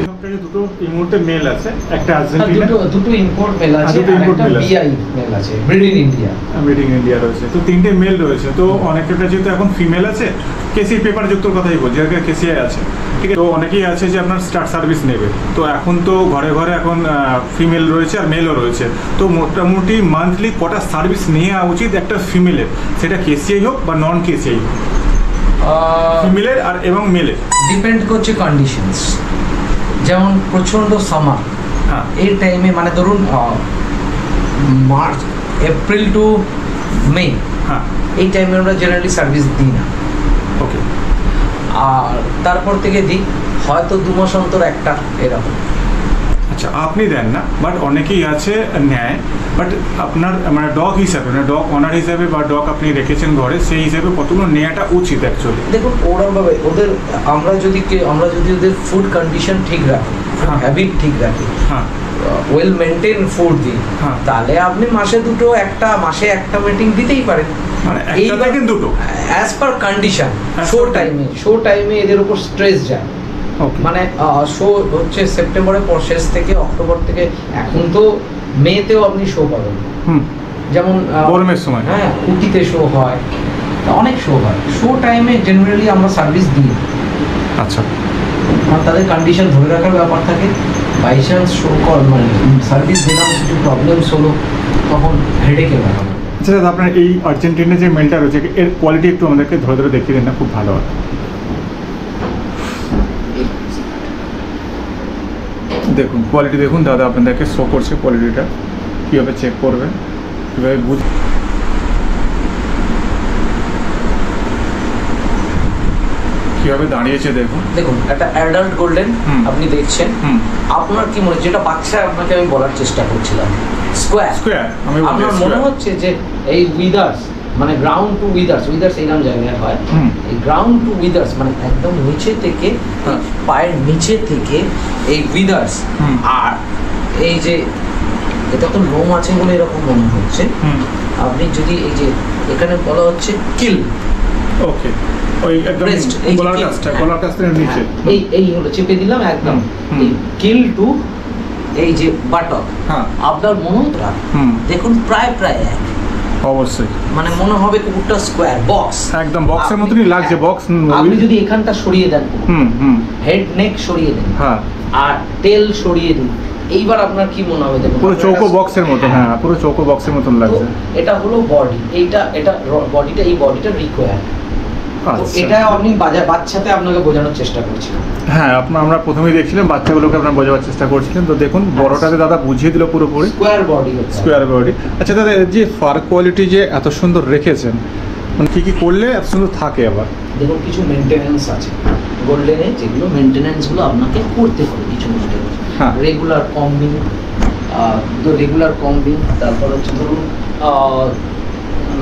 দুটো এই মুহূর্তে মেল আছে, একটা আর্জেন্টিনা, দুটো ইম্পোর্ট মেল আছে, আর একটা বিআই মেল আছে, ব্রিডিং ইন্ডিয়া। ব্রিডিং ইন্ডিয়া রয়েছে, তো 3টে মেল রয়েছে। তো অনেকের কাছে তো এখন ফিমেল আছে, কেসি পেপার যুক্তর কথাই বলছি, আর কেসিআই আছে, ঠিক আছে। তো অনেকেই আছে যে আপনার স্টার্ট সার্ভিস নেবে। তো এখন তো ঘরে ঘরে এখন ফিমেল রয়েছে আর মেলও রয়েছে। তো মোটামুটি মান্থলি কটা সার্ভিস নেওয়া উচিত একটা ফিমেলের, সেটা কেসিআই হোক বা নন কেসিআই হোক? ফিমেলের আর এবং মেলের ডিপেন্ড করছে কন্ডিশনস। যেমন প্রচণ্ড সামার, হ্যাঁ, এই টাইমে মানে ধরুন মার্চ এপ্রিল টু মে, হ্যাঁ, এই টাইমে আমরা জেনারেলি সার্ভিস দিই না। ওকে। আর তারপর থেকে দিই হয়তো 2 মাস অন্তর একটা, এরকম। আচ্ছা, আপনি দেন না, বাট অনেকেই আছে নেয়, বাট আপনার মানে ডগ হিসাবে, মানে ডগ অনার হিসাবে বা ডগ আপনি রেখেছেন ঘরে, সেই হিসাবে কতগুলো নেওয়াটা উচিত অ্যাকচুয়ালি? দেখুন ওরমভাবে আমরা যদি ওদের ফুড কন্ডিশন ঠিক রাখি, হ্যাবিট ঠিক রাখি, হ্যাঁ, ওয়েল মেনটেন ফুড দিই, হ্যাঁ, তাহলে আপনি মাসে একটা মিটিং দিতেই পারেন। মানে একটা থেকে দুটো অ্যাজ পার কন্ডিশন। শো টাইমে এদের উপর স্ট্রেস যায়। মানে শো হচ্ছে সেপ্টেম্বরের পর, শেষ থেকে অক্টোবর থেকে, এখন তো মেতেও আপনি শো পাবেন। যেমন গরমের সময়, হ্যাঁ, উটিতে শো হয়, অনেক শো হয়। শো টাইমে জেনারেলি আমরা সার্ভিস দিই। আচ্ছা, আর তাদের কন্ডিশন ধরে রাখার ব্যাপার থাকে। বাই চান্স শো মানে সার্ভিস দিলাম, কিছু প্রবলেমস হলো, তখন হেডেকের ব্যাপার। আচ্ছা দাদা, আপনার এই আর্জেন্টিনা যে মেলটা রয়েছে এর কোয়ালিটি একটু আমাদেরকে ধরে ধরে দেখিয়ে দিন না, খুব ভালো হয়। দেখুন কোয়ালিটি দেখুন দাদা, আপনাদেরকে শো করছে কোয়ালিটিটা, কীভাবে চেক করবেন, কীভাবে কীভাবে দাঁড়িয়েছে দেখুন। দেখুন একটা অ্যাডাল্ট গোল্ডেন আপনি দেখছেন, আপনার কি মনে হচ্ছে, যেটা বাচ্চা আপনাকে আমি বলার চেষ্টা করছিলাম, স্কোয়ার আপনার মনে হচ্ছে যে এই উইদার্স মানে গ্রাউন্ড টু উইদার্স এইরকম জায়গায় হয়, এই গ্রাউন্ড টু উইদার্স মানে একদম নিচে থেকে পায়ের নিচে থেকে এই উইদার্স, আর এই যে এটা তো লোম আছে বলে এরকম মনে হচ্ছে। আপনি যদি এই যে এখানে বলা হচ্ছে কিল, ওকে ওই একদম গলার কাছটা নিচে এই হলো চেপে দিলাম একদম, এই কিল টু এই যে বাটক, আপনার মনোটা দেখুন প্রায় এক, অবশ্যই মানে মনে হবে কুকুরটা স্কোয়ার বক্স, একদম বক্সের মতনই লাগছে। বক্স আপনি যদি এখানটা সরিয়ে দেন, হেড নেক সরিয়ে দেন, আর টেল সরিয়ে দিন, এইবার আপনার কি মনে হবে দেখুন পুরো চৌকো বক্সের মতো, হ্যাঁ পুরো চৌকো বক্সের মতন লাগছে। এটা হলো বডি, এটা বডিটা, এই বডিটা রিকোয়ার। এটা আপনি বাচ্চাতে আপনাকে বোঝানোর চেষ্টা করছিলাম। হ্যাঁ আমরা প্রথমেই দেখছিলাম বাচ্চাগুলোকে আপনার বোঝাবার চেষ্টা করছিলেন, তো দেখুন বড়টাতে দাদা বুঝিয়ে দিল পুরোপুরি স্কোয়ার বডি। আচ্ছা দাদা, এর যে ফার কোয়ালিটি যে এত সুন্দর রেখেছেন, মানে কী কী করলে এত সুন্দর থাকে? আবার দেখুন কিছু মেনটেন্যান্স আছে গোল্ডেনে, যেগুলো মেনটেন্যান্সগুলো আপনাকে করতে হবে, কিছু মেনটেন্যান্স, রেগুলার কম্বিং, তারপর হচ্ছে ধরুন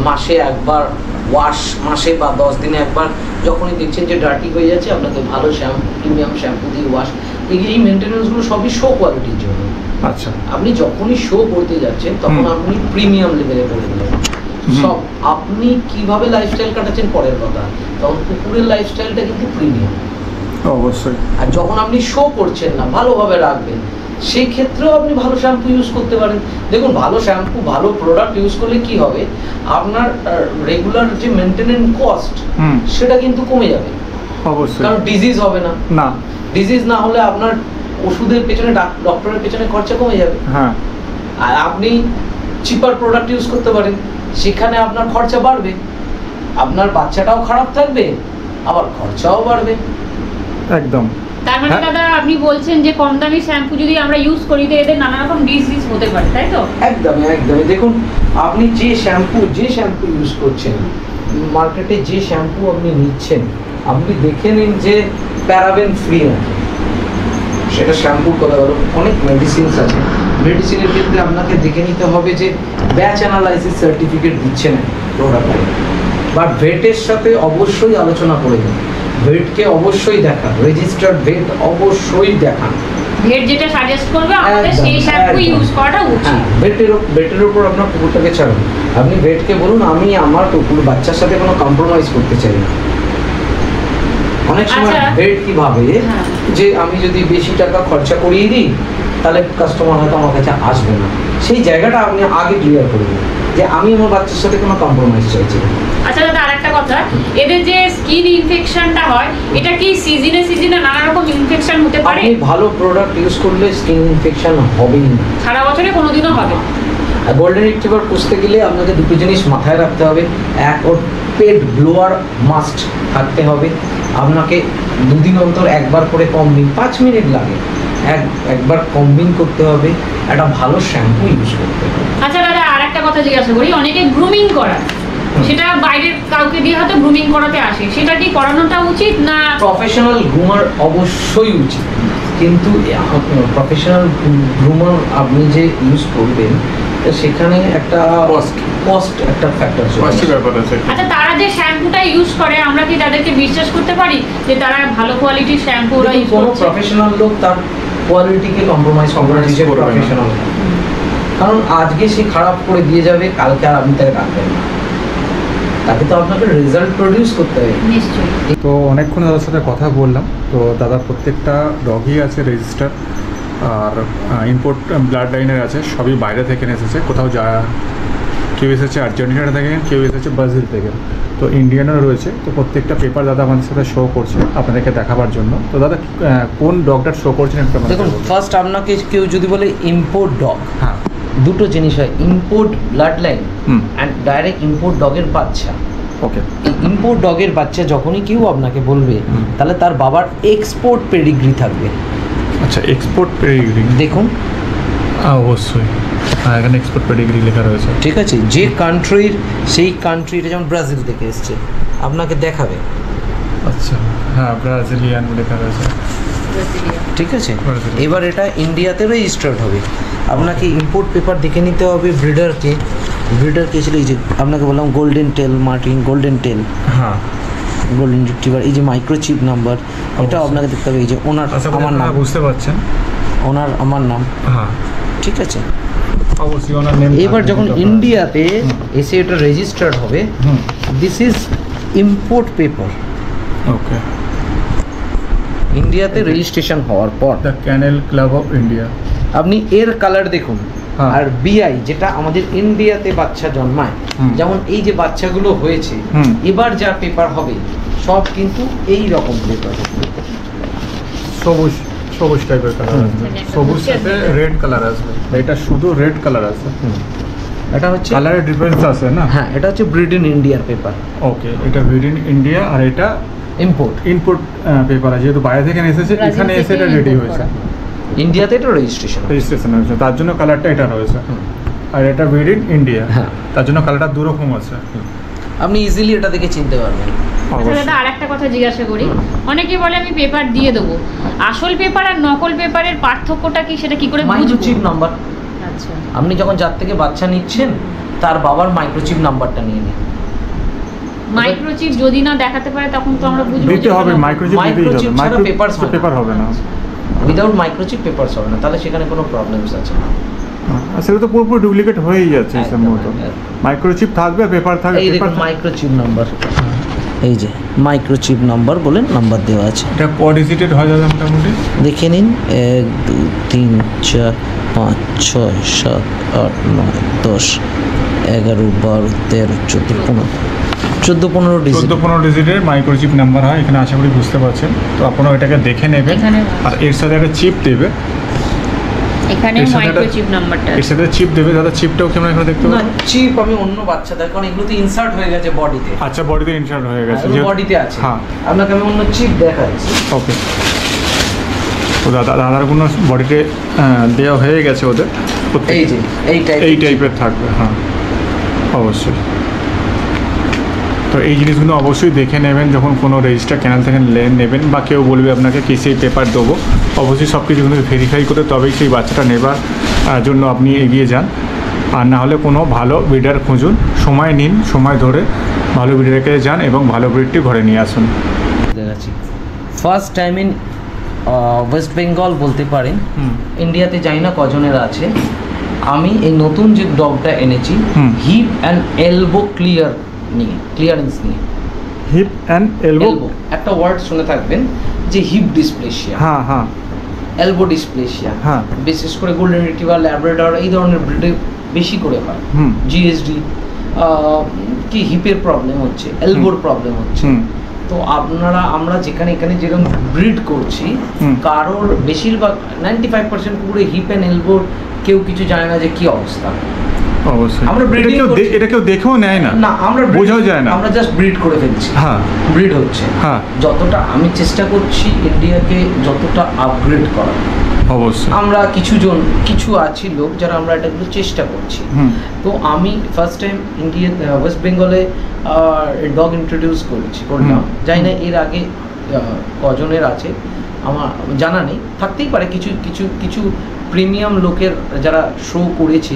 মাসে একবার ওয়াশ, মাসে বা 10 দিনে একবার যখনই দেখছেন যে ডার্টি হয়ে যাচ্ছে, আপনাকে ভালো প্রিমিয়াম শ্যাম্পু দিয়ে ওয়াশ। এই মেনটেন্যান্সগুলো সবই শো কোয়ালিটির জন্য। আচ্ছা, আপনি যখনই শো করতে যাচ্ছেন তখন আপনি প্রিমিয়াম লেভেলে করে দিলেন সব। আপনি কিভাবে লাইফস্টাইল কাটাচ্ছেন পরের কথা, তখন কুকুরের লাইফস্টাইলটা কিন্তু প্রিমিয়াম অবশ্যই। আর যখন আপনি শো করছেন না, ভালোভাবে রাখবেন, সেই ক্ষেত্রেও আপনি ভালো শ্যাম্পু ইউজ করতে পারেন। দেখুন ভালো শ্যাম্পু, ভালো প্রোডাক্ট ইউজ করলে কি হবে, আপনার রেগুলার যে মেনটেনেন্স কস্ট সেটা কিন্তু কমে যাবে অবশ্যই, কারণ ডিজিজ হবে না। ডিজিজ না হলে আপনার ওষুধের পেছনে, ডক্টরের পেছনে খরচা কমে যাবে। আর আপনি চিপার প্রোডাক্ট ইউজ করতে পারেন, সেখানে আপনার খরচা বাড়বে, আপনার বাচ্চাটাও খারাপ থাকবে, আবার খরচাও বাড়বে। একদম। তার মানে দাদা আপনি বলছেন যে কম দামি শ্যাম্পু যদি আমরা ইউজ করি তো এদের নানা রকম ডিজিজ হতে পারে, তাই তো? একদমই। দেখুন আপনি যে শ্যাম্পু ইউজ করছেন, মার্কেটে যে শ্যাম্পু আপনি নিচ্ছেন, আপনি দেখে নিন যে প্যারাবেন ফ্রি আছে, সেটা শ্যাম্পুর কথা বলো। অনেক মেডিসিনস আছে, মেডিসিনের ক্ষেত্রে আপনাকে দেখে নিতে হবে যে ব্যাচ অ্যানালাইসিস সার্টিফিকেট দিচ্ছে না প্রোডাক্টে, বাট ভেটের সাথে অবশ্যই আলোচনা করে দিন, ভেটকে অবশ্যই দেখান, রেজিস্টার্ড ভেট অবশ্যই দেখান। ভেট যেটা সাজেস্ট করবে আমাদের সেই শ্যাম্পু ইউজ করাটা উচিত। ভেটের উপর আপনার কুকুরটাকে ছাড়ুন, আপনি ভেটকে বলুন আমি আমার কুকুর বাচ্চার সাথে কোনো কম্প্রোমাইজ করতে চাই না। অনেক সময় ভেট কি ভাবে যে আমি যদি বেশি টাকা খরচা করিয়ে দিই তাহলে কাস্টমার হয়তো আমার কাছে আসবে না, সেই জায়গাটা আপনি আগে ক্লিয়ার করবেন যে আমি আমার বাচ্চার সাথে কোনো কম্প্রোমাইজ চাইছি না। আচ্ছা দাদা, আরেকটা কথা, এদের যে স্কিন ইনফেকশনটা হয়, এটা কি সিজনে নানা রকম ইনফেকশন হতে পারে? আপনি ভালো প্রোডাক্ট ইউজ করলে স্কিন ইনফেকশন হবেই না, সারা বছরে কোনোদিনও হবে না। আর গোল্ডেন রিট্রিভার পুষতে গেলে আপনাকে দুটো জিনিস মাথায় রাখতে হবে, এক ওর পেট ব্লোয়ার মাস্ট থাকতে হবে, আপনাকে দুদিন অন্তর একবার করে কম্বিং, 5 মিনিট লাগে, একবার কম্বিং করতে হবে, একটা ভালো শ্যাম্পু ইউজ করতে হবে। আচ্ছা দাদা, আরেকটা কথা জিজ্ঞাসা করি, অনেকে গ্রুমিং করায়, সেটা বাইরের কাউকে দিয়ে হয়তো গ্রুমিং করাতে আসে, সেটা কি করানোটা উচিত না? প্রফেশনাল গ্রুমার অবশ্যই উচিত, কিন্তু প্রফেশনাল গ্রুমার আপনি যে ইউজ করবেন সেখানে একটা কস্ট একটা ফ্যাক্টর আছে। আচ্ছা, তারা যে শ্যাম্পুটা ইউজ করে আমরা কি তাদেরকে বিশ্বাস করতে পারি যে তারা ভালো কোয়ালিটির শ্যাম্পু ইউজ করছে? কোনো প্রফেশনাল লোক তার কোয়ালিটিকে কম্প্রোমাইজ প্রফেশনাল, কারণ আজকে সে খারাপ করে দিয়ে যাবে, কালকে আর আপনি তাকে রাখবেন না, তাকে তো আপনাকে রেজাল্ট প্রডিউস করতে হবে। নিশ্চয়ই। তো অনেকক্ষণ দাদার সাথে কথা বললাম, তো দাদা প্রত্যেকটা ডগই আছে রেজিস্টার, আর ইম্পোর্ট ব্লাড লাইনের আছে, সবই বাইরে থেকে এসেছে, কোথাও কেউ এসেছে আর্জেন্টিনা থেকে, কেউ এসেছে ব্রাজিল থেকে, তো ইন্ডিয়ানও রয়েছে। তো প্রত্যেকটা পেপার দাদা আমাদের সাথে শো করছে আপনাদেরকে দেখাবার জন্য। তো দাদা কোন ডগটার শো করছেন একটু? দেখুন ফার্স্ট আপনাকে কেউ যদি বলে ইম্পোর্ট ডগ, দুটো জিনিস হয়, import blood line hmm. And direct import ডগের বাচ্চা। ওকে। এই ইম্পোর্ট ডগের বাচ্চা যখনই কেউ আপনাকে বলবে হুম। তাহলে তার বাবার এক্সপোর্ট পেডিগ্রি থাকবে। আচ্ছা, এক্সপোর্ট পেডিগ্রি দেখুন, অবশ্যই এখানে এক্সপোর্ট পেডিগ্রি লেখা রয়েছে। ঠিক আছে, যে কান্ট্রির সেই কান্ট্রিটা, যেমন ব্রাজিল থেকে এসছে আপনাকে দেখাবে। আচ্ছা, হ্যাঁ, ব্রাজিলিয়ান লেখা রয়েছে। ঠিক আছে, Brazilian। এবার এটা ইন্ডিয়াতে রেজিস্টার্ড হবে। আপনাকে ইম্পোর্ট পেপার দেখে নিতে হবে ব্রিডারকে ছিল, এই যে আপনাকে বললাম গোল্ডেন টেল মার্টিন, গোল্ডেন টেল, হ্যাঁ, গোল্ডেন রিট্রিভার, এই যে মাইক্রোচিপ নাম্বার, এটাও আপনাকে দেখতে হবে। এই যে ওনার আমার নাম, বুঝতে পারছেন, ওনার আমার নাম। হ্যাঁ, ঠিক আছে, অবশ্যই ওনার নেম। এবার যখন ইন্ডিয়াতে এসে এটা রেজিস্টার্ড হবে, দিস ইজ ইম্পোর্ট পেপার। ওকে। ইন্ডিয়াতে রেজিস্ট্রেশন হওয়ার পর the canal club of India, আপনি এর কালার দেখুন। হ্যাঁ। আর বিআই যেটা আমাদের ইন্ডিয়াতে বাচ্চা জন্মায়, হুম। যেমন এই যে বাচ্চাগুলো হয়েছে, হুম। এবার যা পেপার হবে সব কিন্তু এই রকম পেপার। সবুজ সবুজ টাইপের কালার আসবে, সবুজ সাথে রেড কালার আসবে। এটা শুধু রেড কালার আছে, এটা হচ্ছে কালারের ডিফারেন্স আছে না? হ্যাঁ, এটা হচ্ছে ব্রিড ইন ইন্ডিয়ার পেপার, ওকে। এটা মেড ইন ইন্ডিয়া আর এটা ইম্পোর্ট। ইনপুট পেপার আছে, যেহেতু বাইরে থেকে এসেছে, এখানে এসে এটা রেডি হয়েছে, ইন্ডিয়াতে এটা রেজিস্ট্রেশন। রেজিস্ট্রেশন হয়েছে, তার জন্য কালারটা এটা রয়েছে। আর এটা মেড ইন ইন্ডিয়া, হ্যাঁ। তার জন্য কালারটা দুরকম আছে। আপনি ইজিলি এটা দেখে চিনতে পারবেন। আচ্ছা দাদা, আরেকটা কথা জিজ্ঞাসা করি, অনেকে বলে আমি পেপার দিয়ে দেবো, আসল পেপার আর নকল পেপারের পার্থক্যটা কি, সেটা কি করে বুঝবো? মাইক্রোচিপ নাম্বার, আচ্ছা, আপনি যখন যার থেকে বাচ্চা নিচ্ছেন তার বাবার মাইক্রোচিপ নাম্বারটা নিয়ে নিন। মাইক্রোচিপ যদি না দেখাতে পারে তখন তো আমরা বুঝবো দিতে যে হবে, কোনো- মাইক্রোচিপ দিতেই Microchip হবে, ছাড়া papers হয় না। পেপার হবে না। উইদাউট মাইক্রোচিপ পেপারস হবে না, তাহলে সেখানে কোনো প্রবলেমস আছে না। আর সেটা তো পুরোপুরি ডুপ্লিকেট হয়েই যাচ্ছে একদম, সম্ভবত। একদম। মাইক্রোচিপ থাকবে, পেপার থাকবে। এই দেখুন মাইক্রোচিপ নাম্বার, এই যে মাইক্রোচিপ নাম্বার বলে নাম্বার দেওয়া আছে। এটা ক ডিজিটেড হয়ে যাবে মোটামুটি। দেখে নিন, 1 2 3 4 5 6 7 8 9 10 11 12 13 14 15 ডিজিট। 14-15 ডিজিটের মাইক্রোচিপ নাম্বার হয় এখানে, আশা করি বুঝতে পারছেন। তো আপনারা এটাকে দেখে নেবেন, এখানে আর এর সাথে একটা চিপ দেবে, এখানে এর সাথে একটা- মাইক্রোচিপ নাম্বারটা এর সাথে চিপ দেবে। দাদা চিপটাও কি আমরা এখানে দেখতে না, পাবো? চিপ আমি অন্য বাচ্চাদের, কারণ এগুলো তো ইনসার্ট হয়ে গেছে বডিতে। আচ্ছা, বডিতে ইনসার্ট হয়ে গেছে, বডিতে আছে। হ্যাঁ, আপনাকে আমি অন্য চিপ দেখাচ্ছি। ওকে। তো দাদার কোনো বডিতে দেওয়া হয়ে গেছে ওদের প্রত্যেক, এই যে এই টাইপের থাকবে, হ্যাঁ অবশ্যই। তো এই জিনিসগুলো অবশ্যই দেখে নেবেন যখন কোনো রেজিস্টার ক্যানেল থেকে নেবেন, বা কেউ বলবে আপনাকে কি সেই পেপার দেবো, অবশ্যই সব কিছুগুলো ভেরিফাই করে তবেই সেই বাচ্চাটা নেবার জন্য আপনি এগিয়ে যান। আর না হলে কোনো ভালো ব্রিডার খুঁজুন, সময় নিন, সময় ধরে ভালো ব্রিডারকে যান এবং ভালো ব্রিডটি ঘরে নিয়ে আসুন। দেখাচ্ছি। First time in West Bengal বলতে পারেন, ইন্ডিয়াতে যাই না কজনের আছে। আমি এই নতুন যে ডগটা এনেছি, হিপ অ্যান্ড এলবো ক্লিয়ারেন্স নিয়ে। হিপ অ্যান্ড এলবো, একটা ওয়ার্ড শুনে থাকবেন যে হিপ ডিসপ্লেশিয়া, হ্যাঁ হ্যাঁ, এলবো ডিসপ্লেশিয়া, হ্যাঁ। বিশেষ করে গোল্ডেন রিট্রিভার, ল্যাব্রাডর এই ধরনের ব্রিডে বেশি করে হয়। জিএসডি কি হিপের প্রবলেম হচ্ছে, এলবোর প্রবলেম হচ্ছে। তো আমরা যেখানে এখানে যেরকম ব্রিড করছি, কারোর বেশিরভাগ 95% পুরো হিপ অ্যান্ড এলবোর কেউ কিছু জানে না যে কি অবস্থা। অবশ্যই আমরা ব্রিডিং করছি, এটা কেউ দেখেও নেয় না, না আমরা বোঝাও যায় না, আমরা জাস্ট ব্রিড করে ফেলছি। হ্যাঁ, ব্রিড হচ্ছে। হ্যাঁ, যতটা আমি চেষ্টা করছি ইন্ডিয়াকে যতটা আপগ্রেড করা, অবশ্যই আমরা কিছু আছে লোক যারা আমরা এটাগুলো চেষ্টা করছি। তো আমি ফার্স্ট টাইম ওয়েস্ট বেঙ্গলে ডগ ইন্ট্রোডিউস করলাম, জানি না এর আগে কজনের আছে আমার জানা নেই, থাকতেই পারে কিছু কিছু কিছু প্রিমিয়াম লোকের যারা শো করেছে,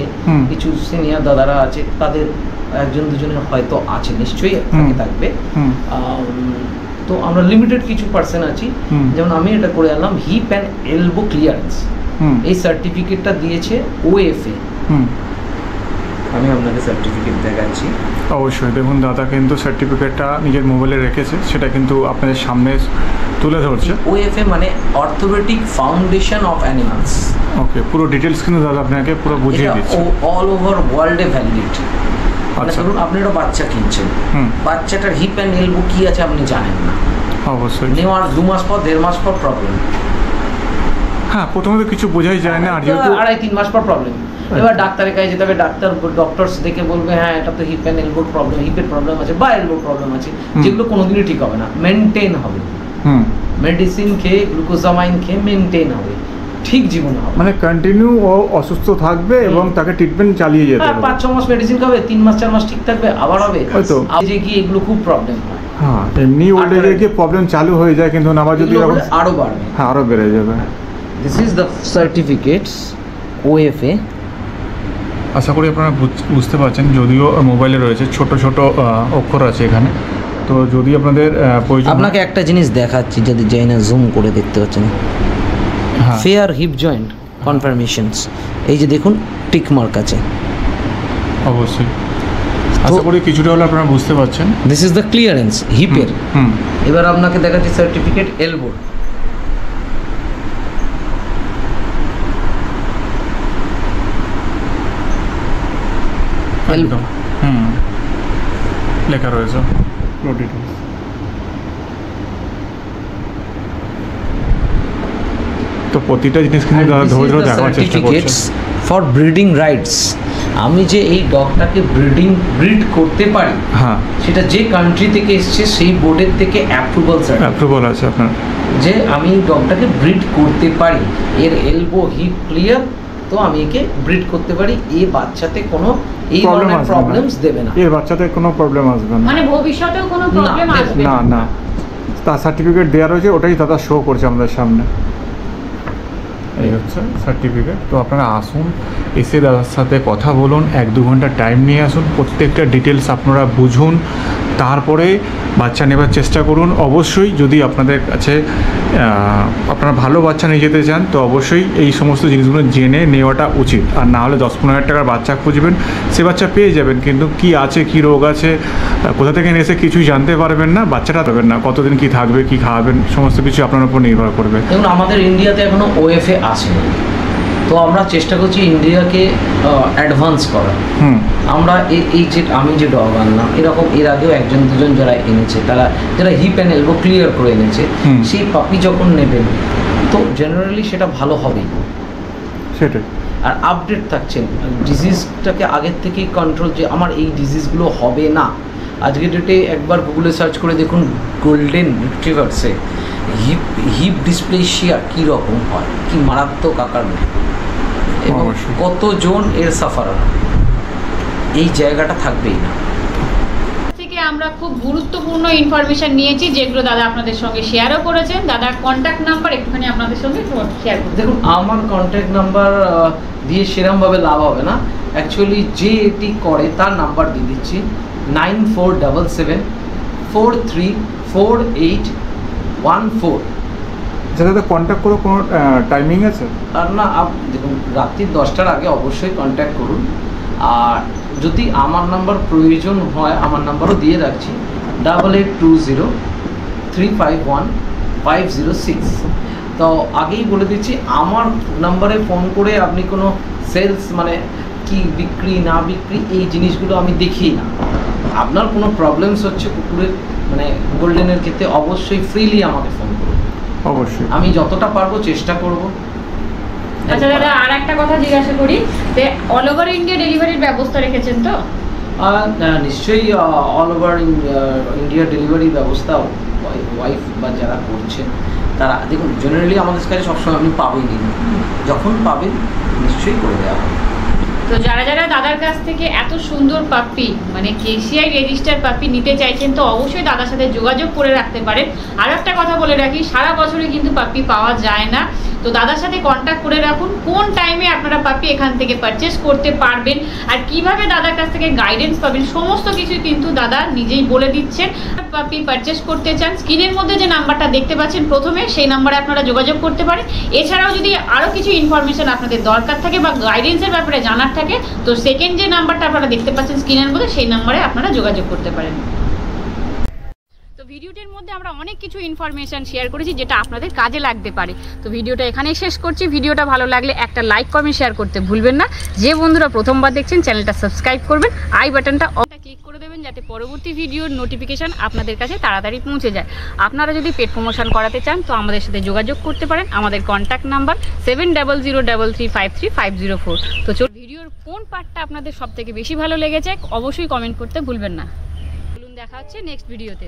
কিছু সিনিয়র দাদারা আছে, তাদের একজন দুজনের হয়তো আছে, নিশ্চয়ই থাকবে। তো আমরা লিমিটেড কিছু পার্সন আছি, যেমন আমি এটা করে আনলাম হিপ অ্যান্ড এলবো ক্লিয়ারেন্স। এই সার্টিফিকেটটা দিয়েছে ওএফএ। আমি আপনাকে সার্টিফিকেট দেখাচ্ছি। অবশ্যই দেখুন, দাদা কিন্তু সার্টিফিকেটটা নিজের মোবাইলে রেখেছে, সেটা কিন্তু আপনাদের সামনে তুলে ধরছে। ওএফএ মানে অর্থোপেডিক ফাউন্ডেশন অফ অ্যানিমালস। ওকে, পুরো ডিটেলস কিন্তু দাদা আপনাকে পুরো বুঝিয়ে দিচ্ছে। অল ওভার ওয়ার্ল্ডে ভ্যালিড। আচ্ছা, ধরুন আপনি একটা বাচ্চা কিনছেন, বাচ্চাটার হিপ অ্যান্ড এলবো কি আছে আপনি জানেন না, অবশ্যই নেওয়ার 2 মাস পর 1.5 মাস পর প্রবলেম। হ্যাঁ, প্রথমে তো কিছু বোঝাই যায় না, আর যেহেতু 2.5-3 মাস পর প্রবলেম। এবার ডাক্তারের কাছে যেতে হবে, ডক্টরস দেখে বলবে হ্যাঁ এটা তো হিপ অ্যান্ড এলবোর প্রবলেম, হিপের প্রবলেম আছে বা এলবোর প্রবলেম আছে, যেগুলো কোনোদিনই ঠিক হবে না, মেনটেন হবে। মেডিসিন খেয়ে গ্লুকোজামাইন খেয়ে মেনটেন হবে, ঠিক জীবন হবে, মানে কন্টিনিউ ও অসুস্থ থাকবে এবং তাকে ট্রিটমেন্ট চালিয়ে যেতে হবে। 5-6 মাস মেডিসিন খাবে, 3 মাস 4 মাস ঠিক থাকবে, আবার হবে। হয়তো যে কি এগুলো খুব প্রবলেম হয়। হ্যাঁ, এমনি ওল্ড এজে কি প্রবলেম চালু হয়ে যায়, কিন্তু আবার যদি আরো বাড়বে, হ্যাঁ আরো বেড়ে যাবে। This is the certificates OFA. আশা করি আপনারা বুঝতে পারছেন, যদিও মোবাইলে রয়েছে ছোট ছোট অক্ষর আছে এখানে, তো যদি আপনাদের প্রয়োজন। আপনাকে একটা জিনিস দেখাচ্ছি, যদি যাই না জুম করে দেখতে পাচ্ছেন, ফেয়ার হিপ জয়েন্ট কনফার্মেশনস, এই যে দেখুন টিক মার্ক আছে। অবশ্যই আশা করি কিছুটা হলে আপনারা বুঝতে পারছেন। দিস ইজ দ্য ক্লিয়ারেন্স হিপের। এবার আপনাকে দেখাচ্ছি সার্টিফিকেট এলবোর। একদম লেখা রয়েছে তো প্রতিটা জিনিস কিন্তু ধরে ধরে দেখার চেষ্টা করছি। ফর ব্রিডিং রাইটস, আমি যে এই ডগটাকে ব্রিড করতে পারি, হ্যাঁ, সেটা যে কান্ট্রি থেকে এসছে সেই বোর্ডের থেকে অ্যাপ্রুভাল আছে আপনার, যে আমি ডগটাকে ব্রিড করতে পারি, এর এলবো হিপ ক্লিয়ার, তো আমি একে ব্রিড করতে পারি, এই বাচ্চাতে কোনো এই ধরনের প্রবলেমস দেবে না, এর বাচ্চাতে কোনো প্রবলেম আসবে না, মানে ভবিষ্যতেও কোনো প্রবলেম আসবে না। না, তার সার্টিফিকেট দেওয়া রয়েছে, ওটাই দাদা শো করছে আমাদের সামনে। এই হচ্ছে সার্টিফিকেট। তো আপনারা আসুন, এসে দাদার সাথে কথা বলুন, 1-2 ঘন্টা টাইম নিয়ে আসুন, প্রত্যেকটা ডিটেলস আপনারা বুঝুন, তারপরে বাচ্চা নেবার চেষ্টা করুন। অবশ্যই যদি আপনাদের কাছে আপনারা ভালো বাচ্চা নিয়ে যেতে চান, তো অবশ্যই এই সমস্ত জিনিসগুলো জেনে নেওয়াটা উচিত। আর না হলে 10-15 টাকার বাচ্চা খুঁজবেন, সে বাচ্চা পেয়ে যাবেন, কিন্তু কি আছে, কি রোগ আছে, কোথা থেকে এসে কিছুই জানতে পারবেন না, বাচ্চাটা পাবেন না, কতদিন কি থাকবে, কি খাওয়াবেন, সমস্ত কিছু আপনার উপর নির্ভর করবে। দেখুন আমাদের ইন্ডিয়াতে এখনো ওএফএ আসেনি, তো আমরা চেষ্টা করছি ইন্ডিয়াকে অ্যাডভান্স করা। আমরা এই যে আমি যে ডগ আনলাম, এরকম এর আগেও 1-2 যারা এনেছে, তারা যারা হিপ অ্যান্ড এলবো ক্লিয়ার করে এনেছে, সেই পাপি যখন নেবেন তো জেনারেলি সেটা ভালো হবেই, সেটাই। আর আপডেট থাকছেন, ডিজিজটাকে আগের থেকেই কন্ট্রোল, যে আমার এই ডিজিজগুলো হবে না। আজকের ডেটে একবার গুগলে সার্চ করে দেখুন, গোল্ডেন রিট্রিভার্সে হিপ ডিসপ্লেশিয়া কী রকম হয়, কি মারাত্মক আকার নেয়, এবং কতজন এর সাফারার, এই জায়গাটা থাকবেই না। থেকে আমরা খুব গুরুত্বপূর্ণ ইনফরমেশন নিয়েছি, যেগুলো দাদা আপনাদের সঙ্গে শেয়ারও করেছেন। দাদার কন্ট্যাক্ট নাম্বার একটুখানি আপনাদের সঙ্গে শেয়ার করুন। দেখুন আমার কন্ট্যাক্ট নাম্বার দিয়ে সেরমভাবে লাভ হবে না, অ্যাকচুয়ালি যে এটি করে তার নাম্বার দিয়ে দিচ্ছি, 9477434814। যাতে কন্ট্যাক্ট করো, কোনো টাইমিং আছে? আর না, দেখুন রাত্রি 10টার আগে অবশ্যই কন্ট্যাক্ট করুন, আর যদি আমার নাম্বার প্রয়োজন হয়, আমার নাম্বারও দিয়ে রাখছি, 8820351506। তো আগেই বলে দিচ্ছি, আমার নাম্বারে ফোন করে আপনি কোনো সেলস, মানে কি বিক্রি না বিক্রি, এই জিনিসগুলো আমি দেখি না। আপনার কোনো প্রবলেমস হচ্ছে কুকুরের, মানে গোল্ডেনের ক্ষেত্রে, অবশ্যই ফ্রিলি আমাকে ফোন করুন, অবশ্যই আমি যতটা পারবো চেষ্টা করব। আচ্ছা দাদা, আর একটা কথা জিজ্ঞাসা করি, যে অল ওভার ইন্ডিয়া ডেলিভারির ব্যবস্থা রেখেছেন তো? নিশ্চয়ই অল ওভার ইন্ডিয়া ডেলিভারি ব্যবস্থা ওয়াইফ বা যারা করছেন তারা, দেখুন জেনারেলি আমাদের কাছে সবসময় আপনি পাবেনই, যখন পাবেন নিশ্চয়ই করে দেওয়া হবে। তো যারা যারা দাদার কাছ থেকে এত সুন্দর পাপ্পি, মানে কেসিআই রেজিস্টার পাপ্পি নিতে চাইছেন, তো অবশ্যই দাদার সাথে যোগাযোগ করে রাখতে পারেন। আর একটা কথা বলে রাখি, সারা বছরে কিন্তু পাপ্পি পাওয়া যায় না, তো দাদার সাথে কন্ট্যাক্ট করে রাখুন, কোন টাইমে আপনারা পাপ্পি এখান থেকে পারচেস করতে পারবেন, আর কিভাবে দাদার কাছ থেকে গাইডেন্স পাবেন, সমস্ত কিছু কিন্তু দাদা নিজেই বলে দিচ্ছেন। পাপ্পি পারচেস করতে চান, স্ক্রিনের মধ্যে যে নাম্বারটা দেখতে পাচ্ছেন প্রথমে, সেই নাম্বারে আপনারা যোগাযোগ করতে পারেন। এছাড়াও যদি আরও কিছু ইনফরমেশন আপনাদের দরকার থাকে বা গাইডেন্সের ব্যাপারে জানার থাকে, তো সেকেন্ড যে নাম্বারটা আপনারা দেখতে পাচ্ছেন স্ক্রিনের মধ্যে, সেই নাম্বারে আপনারা যোগাযোগ করতে পারেন। তো ভিডিওটির মধ্যে আমরা অনেক কিছু ইনফরমেশন শেয়ার করেছি, যেটা আপনাদের কাজে লাগতে পারে। তো ভিডিওটা এখানেই শেষ করছি। ভিডিওটা ভালো লাগলে একটা লাইক, কমেন্ট, শেয়ার করতে ভুলবেন না। যে বন্ধুরা প্রথমবার দেখছেন, চ্যানেলটা সাবস্ক্রাইব করবেন, আই বাটনটা ক্লিক করে দেবেন, যাতে পরবর্তী ভিডিওর নোটিফিকেশন আপনাদের কাছে তাড়াতাড়ি পৌঁছে যায়। আপনারা যদি পেট প্রমোশন করাতে চান, তো আমাদের সাথে যোগাযোগ করতে পারেন। আমাদের কন্ট্যাক্ট নাম্বার 700333533504। তো ভিডিওর কোন পার্টটা আপনাদের সব থেকে বেশি ভালো লেগেছে অবশ্যই কমেন্ট করতে ভুলবেন না। চলুন দেখা হচ্ছে নেক্সট ভিডিওতে।